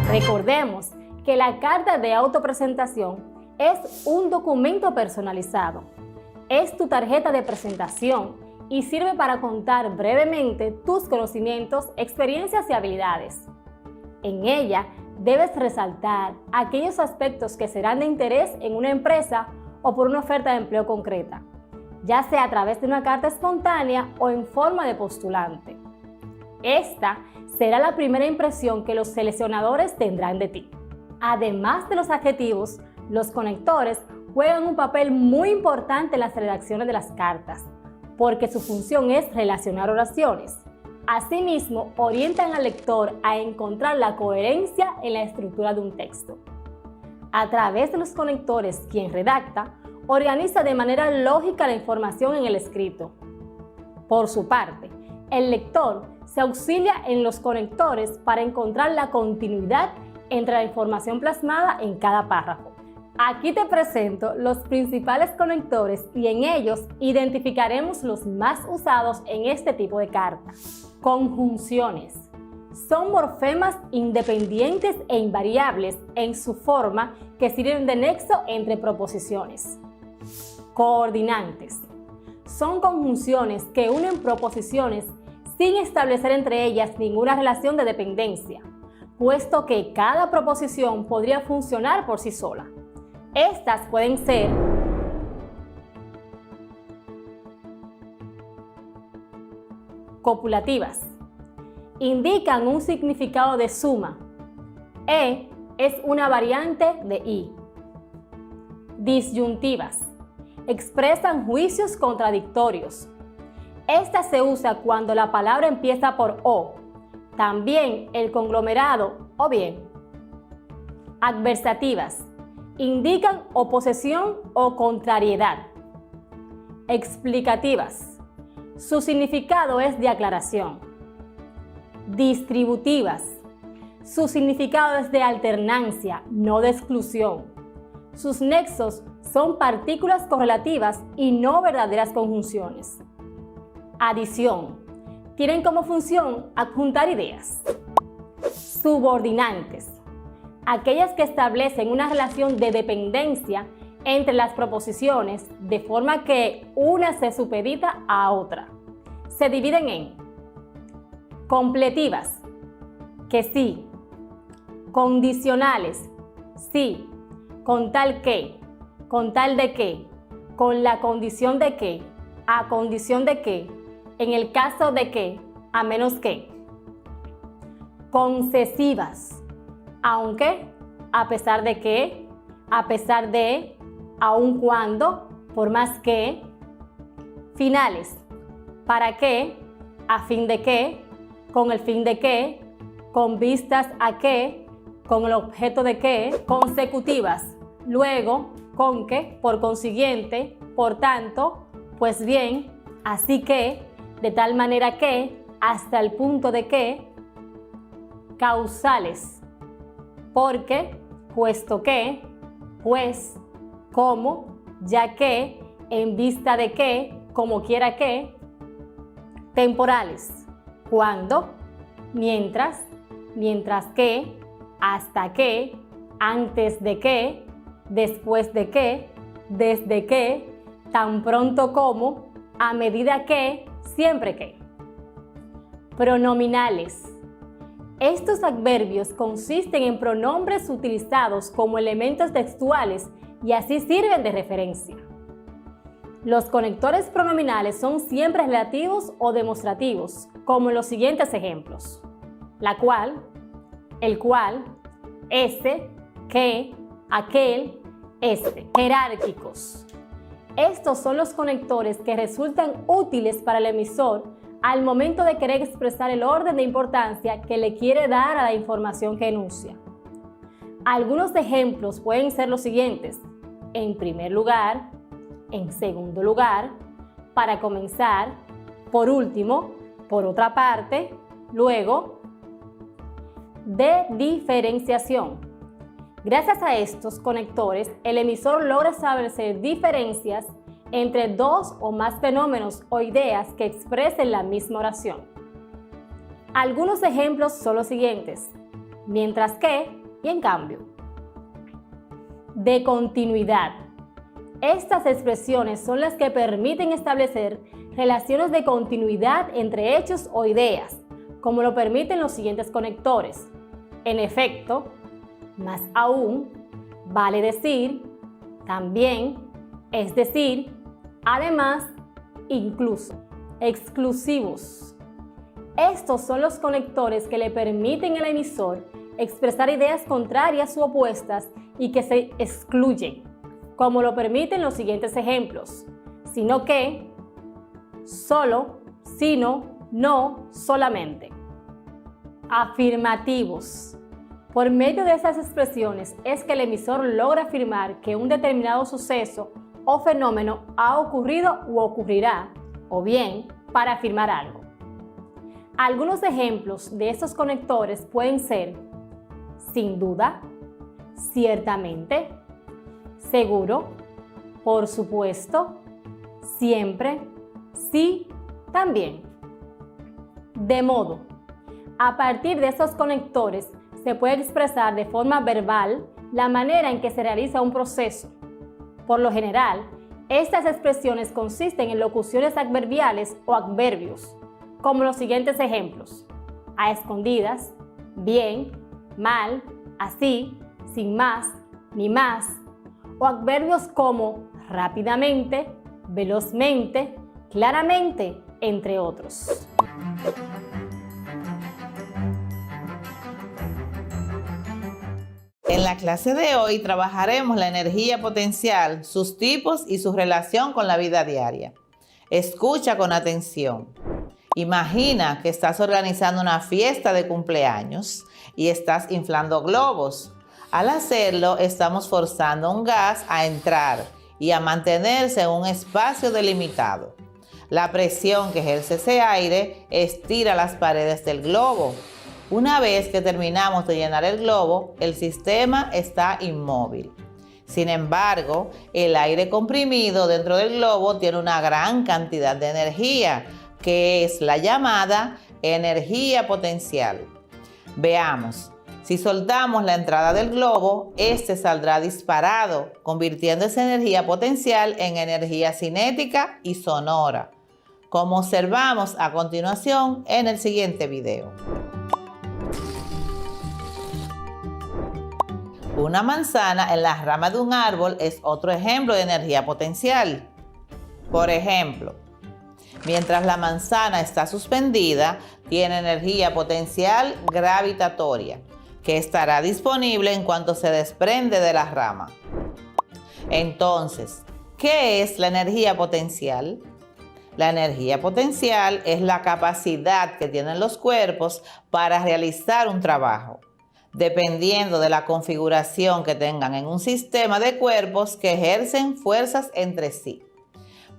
Recordemos que la carta de autopresentación es un documento personalizado. Es tu tarjeta de presentación y sirve para contar brevemente tus conocimientos, experiencias y habilidades. En ella debes resaltar aquellos aspectos que serán de interés en una empresa o por una oferta de empleo concreta, ya sea a través de una carta espontánea o en forma de postulante. Esta será la primera impresión que los seleccionadores tendrán de ti. Además de los adjetivos, los conectores juegan un papel muy importante en las redacciones de las cartas, porque su función es relacionar oraciones. Asimismo, orientan al lector a encontrar la coherencia en la estructura de un texto. A través de los conectores, quien redacta, organiza de manera lógica la información en el escrito. Por su parte, el lector se auxilia en los conectores para encontrar la continuidad entre la información plasmada en cada párrafo. Aquí te presento los principales conectores y en ellos identificaremos los más usados en este tipo de cartas. Conjunciones. Son morfemas independientes e invariables en su forma que sirven de nexo entre proposiciones. Coordinantes. Son conjunciones que unen proposiciones sin establecer entre ellas ninguna relación de dependencia, puesto que cada proposición podría funcionar por sí sola. Estas pueden ser copulativas. Indican un significado de suma. E es una variante de I. Disyuntivas. Expresan juicios contradictorios. Esta se usa cuando la palabra empieza por O. También el conglomerado o bien. Adversativas. Indican oposición o contrariedad. Explicativas. Su significado es de aclaración. Distributivas. Su significado es de alternancia, no de exclusión. Sus nexos son partículas correlativas y no verdaderas conjunciones. Adición. Tienen como función adjuntar ideas. Subordinantes. Aquellas que establecen una relación de dependencia entre las proposiciones de forma que una se supedita a otra. Se dividen en completivas, que sí, condicionales, sí, con tal que, con tal de que, con la condición de que, a condición de que, en el caso de que, a menos que. Concesivas. Aunque, a pesar de que, a pesar de, aun cuando, por más que. Finales. Para qué, a fin de qué, con el fin de qué, con vistas a qué, con el objeto de qué. Consecutivas. Luego, con que, por consiguiente, por tanto, pues bien, así que, de tal manera que, hasta el punto de que. Causales. Porque, puesto que, pues, como, ya que, en vista de que, como quiera que. Temporales. Cuando, mientras, mientras que, hasta que, antes de que, después de que, desde que, tan pronto como, a medida que, siempre que. Pronominales. Estos adverbios consisten en pronombres utilizados como elementos textuales y así sirven de referencia. Los conectores pronominales son siempre relativos o demostrativos, como en los siguientes ejemplos: la cual, el cual, ese, que, aquel, este. Jerárquicos. Estos son los conectores que resultan útiles para el emisor al momento de querer expresar el orden de importancia que le quiere dar a la información que enuncia. Algunos ejemplos pueden ser los siguientes: en primer lugar, en segundo lugar, para comenzar, por último, por otra parte, luego. De diferenciación. Gracias a estos conectores, el emisor logra establecer diferencias entre dos o más fenómenos o ideas que expresen la misma oración. Algunos ejemplos son los siguientes: mientras que y en cambio. De continuidad. Estas expresiones son las que permiten establecer relaciones de continuidad entre hechos o ideas, como lo permiten los siguientes conectores: en efecto, más aún, vale decir, también, es decir, además, incluso. Exclusivos. Estos son los conectores que le permiten al emisor expresar ideas contrarias u opuestas y que se excluyen, como lo permiten los siguientes ejemplos: sino que, solo, sino, no, solamente. Afirmativos. Por medio de esas expresiones es que el emisor logra afirmar que un determinado suceso o fenómeno ha ocurrido u ocurrirá, o bien para afirmar algo. Algunos ejemplos de estos conectores pueden ser: sin duda, ciertamente, seguro, por supuesto, siempre, sí, también. De modo, a partir de estos conectores se puede expresar de forma verbal la manera en que se realiza un proceso. Por lo general, estas expresiones consisten en locuciones adverbiales o adverbios, como los siguientes ejemplos: a escondidas, bien, mal, así, sin más, ni más, o adverbios como rápidamente, velozmente, claramente, entre otros. En la clase de hoy trabajaremos la energía potencial, sus tipos y su relación con la vida diaria. Escucha con atención. Imagina que estás organizando una fiesta de cumpleaños y estás inflando globos. Al hacerlo, estamos forzando un gas a entrar y a mantenerse en un espacio delimitado. La presión que ejerce ese aire estira las paredes del globo. Una vez que terminamos de llenar el globo, el sistema está inmóvil. Sin embargo, el aire comprimido dentro del globo tiene una gran cantidad de energía, que es la llamada energía potencial. Veamos, si soltamos la entrada del globo, este saldrá disparado, convirtiendo esa energía potencial en energía cinética y sonora, como observamos a continuación en el siguiente video. Una manzana en la rama de un árbol es otro ejemplo de energía potencial. Por ejemplo, mientras la manzana está suspendida, tiene energía potencial gravitatoria, que estará disponible en cuanto se desprende de la rama. Entonces, ¿qué es la energía potencial? La energía potencial es la capacidad que tienen los cuerpos para realizar un trabajo, dependiendo de la configuración que tengan en un sistema de cuerpos que ejercen fuerzas entre sí.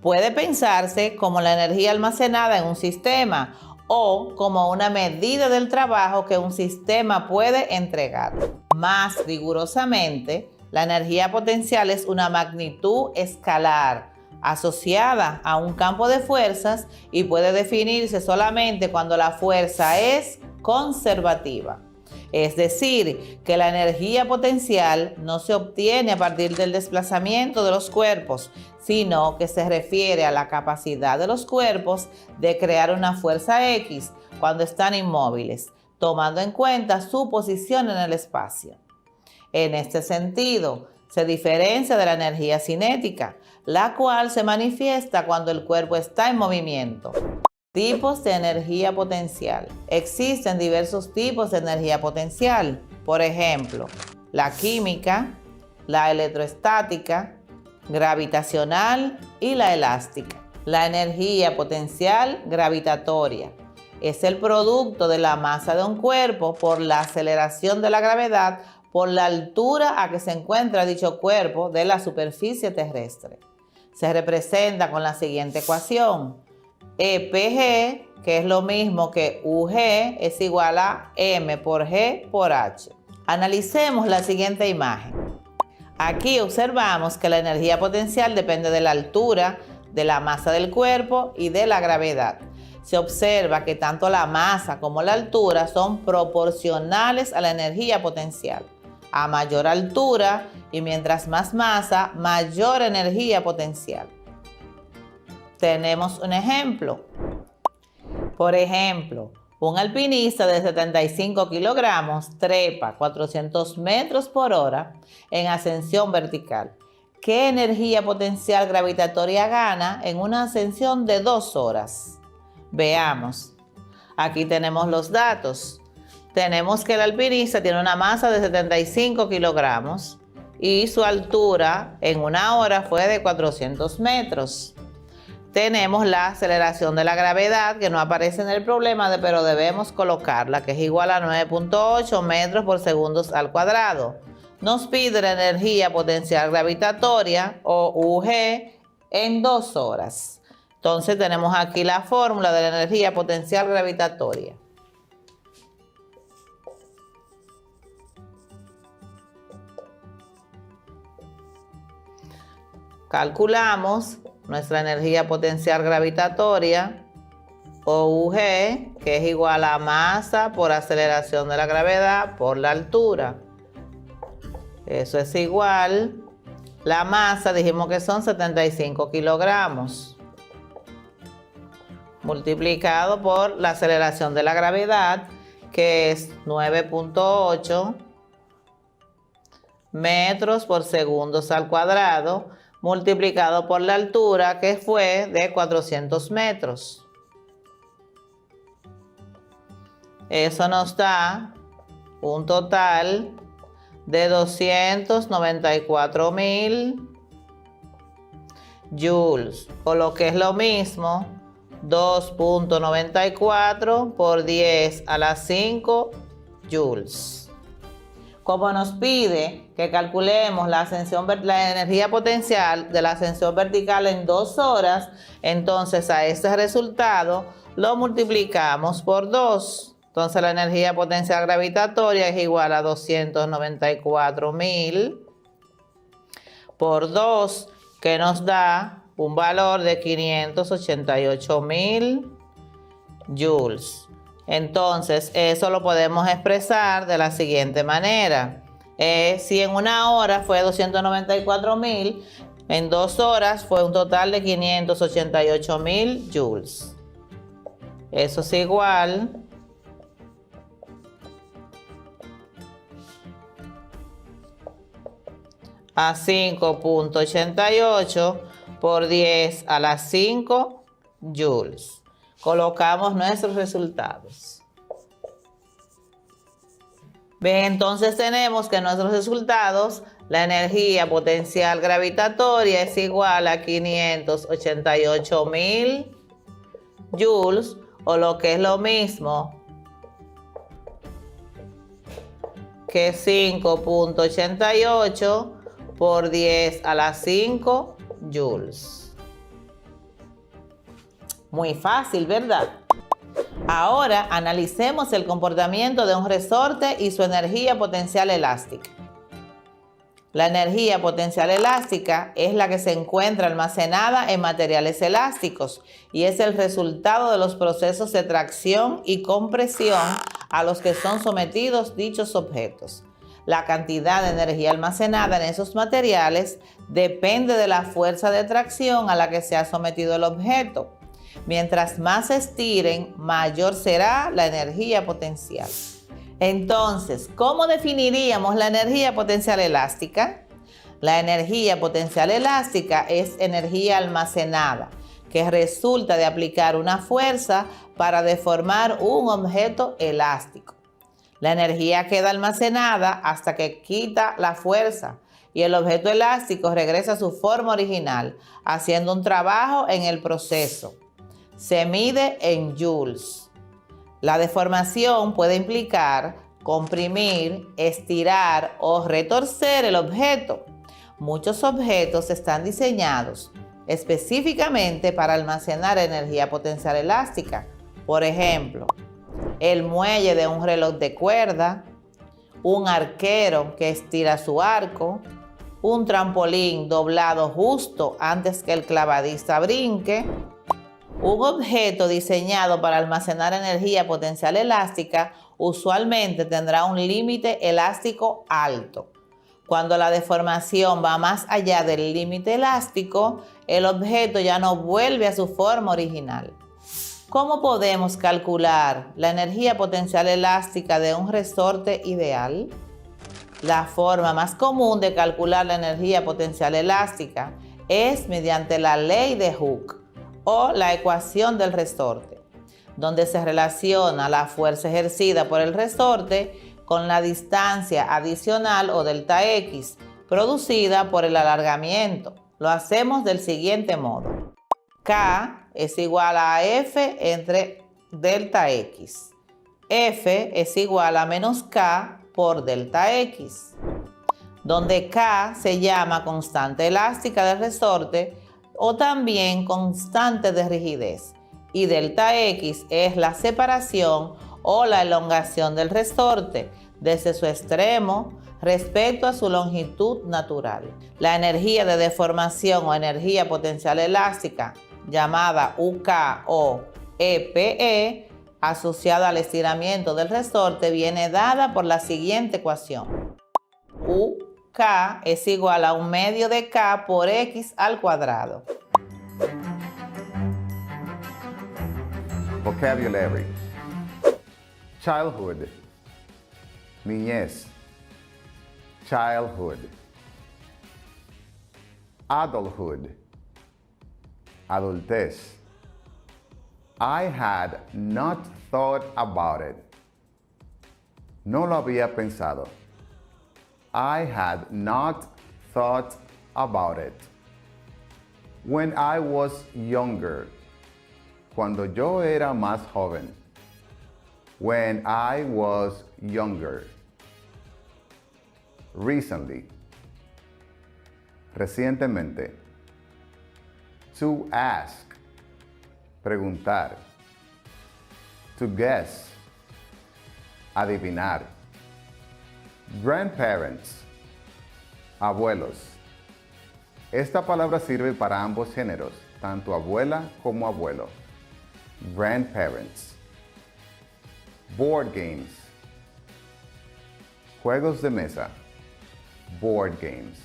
Puede pensarse como la energía almacenada en un sistema o como una medida del trabajo que un sistema puede entregar. Más rigurosamente, la energía potencial es una magnitud escalar asociada a un campo de fuerzas y puede definirse solamente cuando la fuerza es conservativa. Es decir, que la energía potencial no se obtiene a partir del desplazamiento de los cuerpos, sino que se refiere a la capacidad de los cuerpos de crear una fuerza X cuando están inmóviles, tomando en cuenta su posición en el espacio. En este sentido, se diferencia de la energía cinética, la cual se manifiesta cuando el cuerpo está en movimiento. Tipos de energía potencial. Existen diversos tipos de energía potencial. Por ejemplo, la química, la electroestática, gravitacional y la elástica. La energía potencial gravitatoria es el producto de la masa de un cuerpo por la aceleración de la gravedad por la altura a que se encuentra dicho cuerpo de la superficie terrestre. Se representa con la siguiente ecuación. EPG, que es lo mismo que UG, es igual a M por G por H. Analicemos la siguiente imagen. Aquí observamos que la energía potencial depende de la altura, de la masa del cuerpo y de la gravedad. Se observa que tanto la masa como la altura son proporcionales a la energía potencial. A mayor altura y mientras más masa, mayor energía potencial. Tenemos un ejemplo. Por ejemplo, un alpinista de 75 kilogramos trepa 400 metros por hora en ascensión vertical. ¿Qué energía potencial gravitatoria gana en una ascensión de 2 horas? Veamos. Aquí tenemos los datos. Tenemos que el alpinista tiene una masa de 75 kilogramos y su altura en 1 hora fue de 400 metros. Tenemos la aceleración de la gravedad que no aparece en el problema, pero debemos colocarla, que es igual a 9.8 metros por segundo al cuadrado. Nos pide la energía potencial gravitatoria o UG en 2 horas. Entonces tenemos aquí la fórmula de la energía potencial gravitatoria. Calculamos nuestra energía potencial gravitatoria o UG, que es igual a masa por aceleración de la gravedad por la altura. Eso es igual, la masa dijimos que son 75 kilogramos, multiplicado por la aceleración de la gravedad, que es 9.8 metros por segundo al cuadrado, multiplicado por la altura, que fue de 400 metros. Eso nos da un total de 294.000 joules, o lo que es lo mismo, 2.94 por 10 a la 5 joules. Como nos pide que calculemos la energía potencial de la ascensión vertical en 2 horas, entonces a este resultado lo multiplicamos por 2. Entonces la energía potencial gravitatoria es igual a 294.000 por 2, que nos da un valor de 588.000 joules. Entonces, eso lo podemos expresar de la siguiente manera. Si en 1 hora fue 294.000, en 2 horas fue un total de 588.000 joules. Eso es igual a 5.88 por 10 a la 5 joules. Colocamos nuestros resultados. Bien, entonces tenemos que nuestros resultados, la energía potencial gravitatoria es igual a 588.000 joules, o lo que es lo mismo que 5.88 por 10 a la 5 joules. Muy fácil, ¿verdad? Ahora analicemos el comportamiento de un resorte y su energía potencial elástica. La energía potencial elástica es la que se encuentra almacenada en materiales elásticos y es el resultado de los procesos de tracción y compresión a los que son sometidos dichos objetos. La cantidad de energía almacenada en esos materiales depende de la fuerza de tracción a la que se ha sometido el objeto. Mientras más se estiren, mayor será la energía potencial. Entonces, ¿cómo definiríamos la energía potencial elástica? La energía potencial elástica es energía almacenada que resulta de aplicar una fuerza para deformar un objeto elástico. La energía queda almacenada hasta que quita la fuerza. y el objeto elástico regresa a su forma original, haciendo un trabajo en el proceso. Se mide en joules. La deformación puede implicar comprimir, estirar o retorcer el objeto. Muchos objetos están diseñados específicamente para almacenar energía potencial elástica. Por ejemplo, el muelle de un reloj de cuerda, un arquero que estira su arco, un trampolín doblado justo antes que el clavadista brinque. Un objeto diseñado para almacenar energía potencial elástica usualmente tendrá un límite elástico alto. Cuando la deformación va más allá del límite elástico, el objeto ya no vuelve a su forma original. ¿Cómo podemos calcular la energía potencial elástica de un resorte ideal? La forma más común de calcular la energía potencial elástica es mediante la ley de Hooke o la ecuación del resorte, donde se relaciona la fuerza ejercida por el resorte con la distancia adicional o delta X producida por el alargamiento. Lo hacemos del siguiente modo. K es igual a F entre delta X. F es igual a menos K por delta X, donde K se llama constante elástica del resorte o también constante de rigidez, y delta X es la separación o la elongación del resorte desde su extremo respecto a su longitud natural. La energía de deformación o energía potencial elástica, llamada UK o EPE, asociada al estiramiento del resorte, viene dada por la siguiente ecuación. UK es igual a 1/2 de K por X al cuadrado. Vocabulary. Childhood. Niñez. Childhood. Adulthood. Adultez. I had not thought about it. No lo había pensado. I had not thought about it. When I was younger. Cuando yo era más joven. When I was younger. Recently. Recientemente. To ask. Preguntar. To guess. Adivinar. Grandparents. Abuelos. Esta palabra sirve para ambos géneros, tanto abuela como abuelo. Grandparents. Board games. Juegos de mesa. Board games.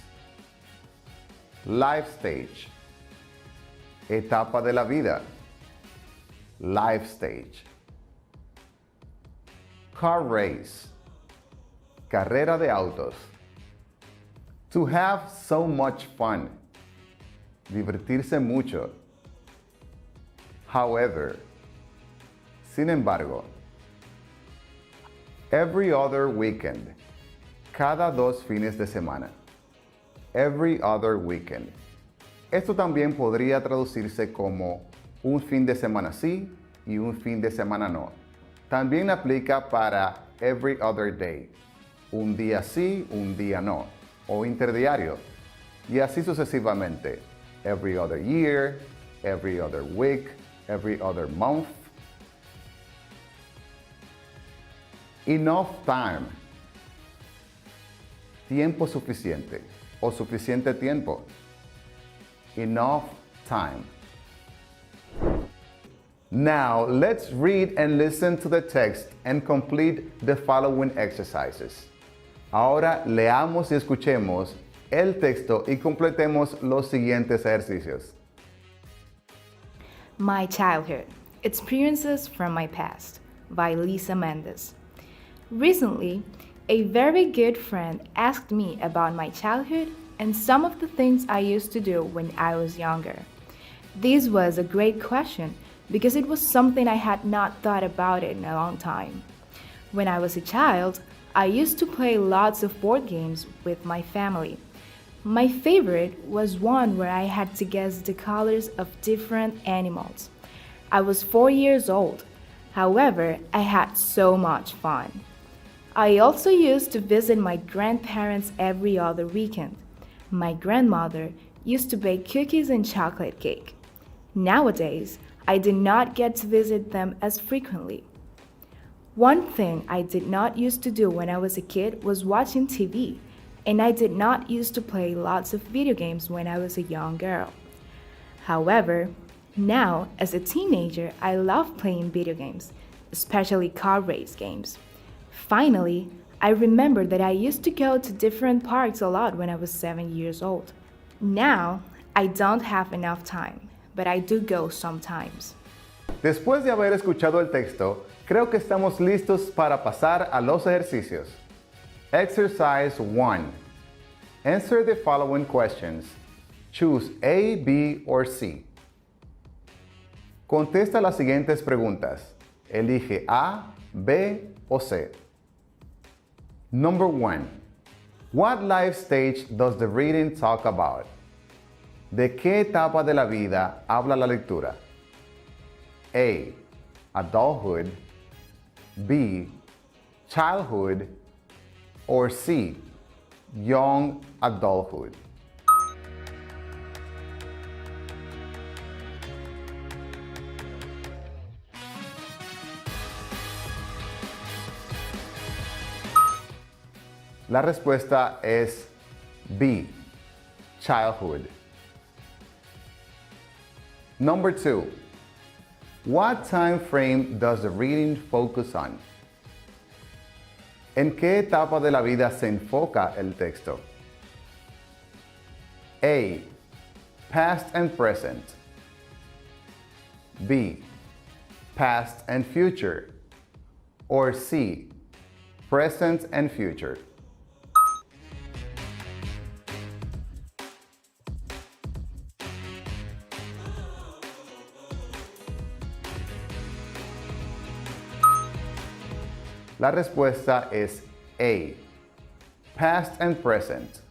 Life stage. Etapa de la vida. Life stage. Car race. Carrera de autos. To have so much fun. Divertirse mucho. However. Sin embargo. Every other weekend. Cada 2 fines de semana. Every other weekend. Esto también podría traducirse como un fin de semana sí y un fin de semana no. También aplica para every other day. Un día sí, un día no. O interdiario. Y así sucesivamente. Every other year, every other week, every other month. Enough time. Tiempo suficiente o suficiente tiempo. Enough time. Now, let's read and listen to the text and complete the following exercises. Ahora leamos y escuchemos el texto y completemos los siguientes ejercicios. My Childhood: Experiences from My Past by Lisa Mendes. Recently, a very good friend asked me about my childhood and some of the things I used to do when I was younger. This was a great question because it was something I had not thought about in a long time. When I was a child, I used to play lots of board games with my family. My favorite was one where I had to guess the colors of different animals. I was 4 years old. However, I had so much fun. I also used to visit my grandparents every other weekend. My grandmother used to bake cookies and chocolate cake. Nowadays, I did not get to visit them as frequently. One thing I did not used to do when I was a kid was watching TV, and I did not used to play lots of video games when I was a young girl. However, now, as a teenager, I love playing video games, especially car race games. Finally, I remember that I used to go to different parks a lot when I was 7 years old. Now, I don't have enough time, but I do go sometimes. Después de haber escuchado el texto, creo que estamos listos para pasar a los ejercicios. Exercise 1. Answer the following questions. Choose A, B, or C. Contesta las siguientes preguntas. Elige A, B o C. Number 1. What life stage does the reading talk about? ¿De qué etapa de la vida habla la lectura? A. Adulthood. B. Childhood. Or C. Young adulthood. La respuesta es B. Childhood. Number 2. What time frame does the reading focus on? ¿En qué etapa de la vida se enfoca el texto? A. Past and present. B. Past and future. Or C. Present and future. La respuesta es A. Past and present.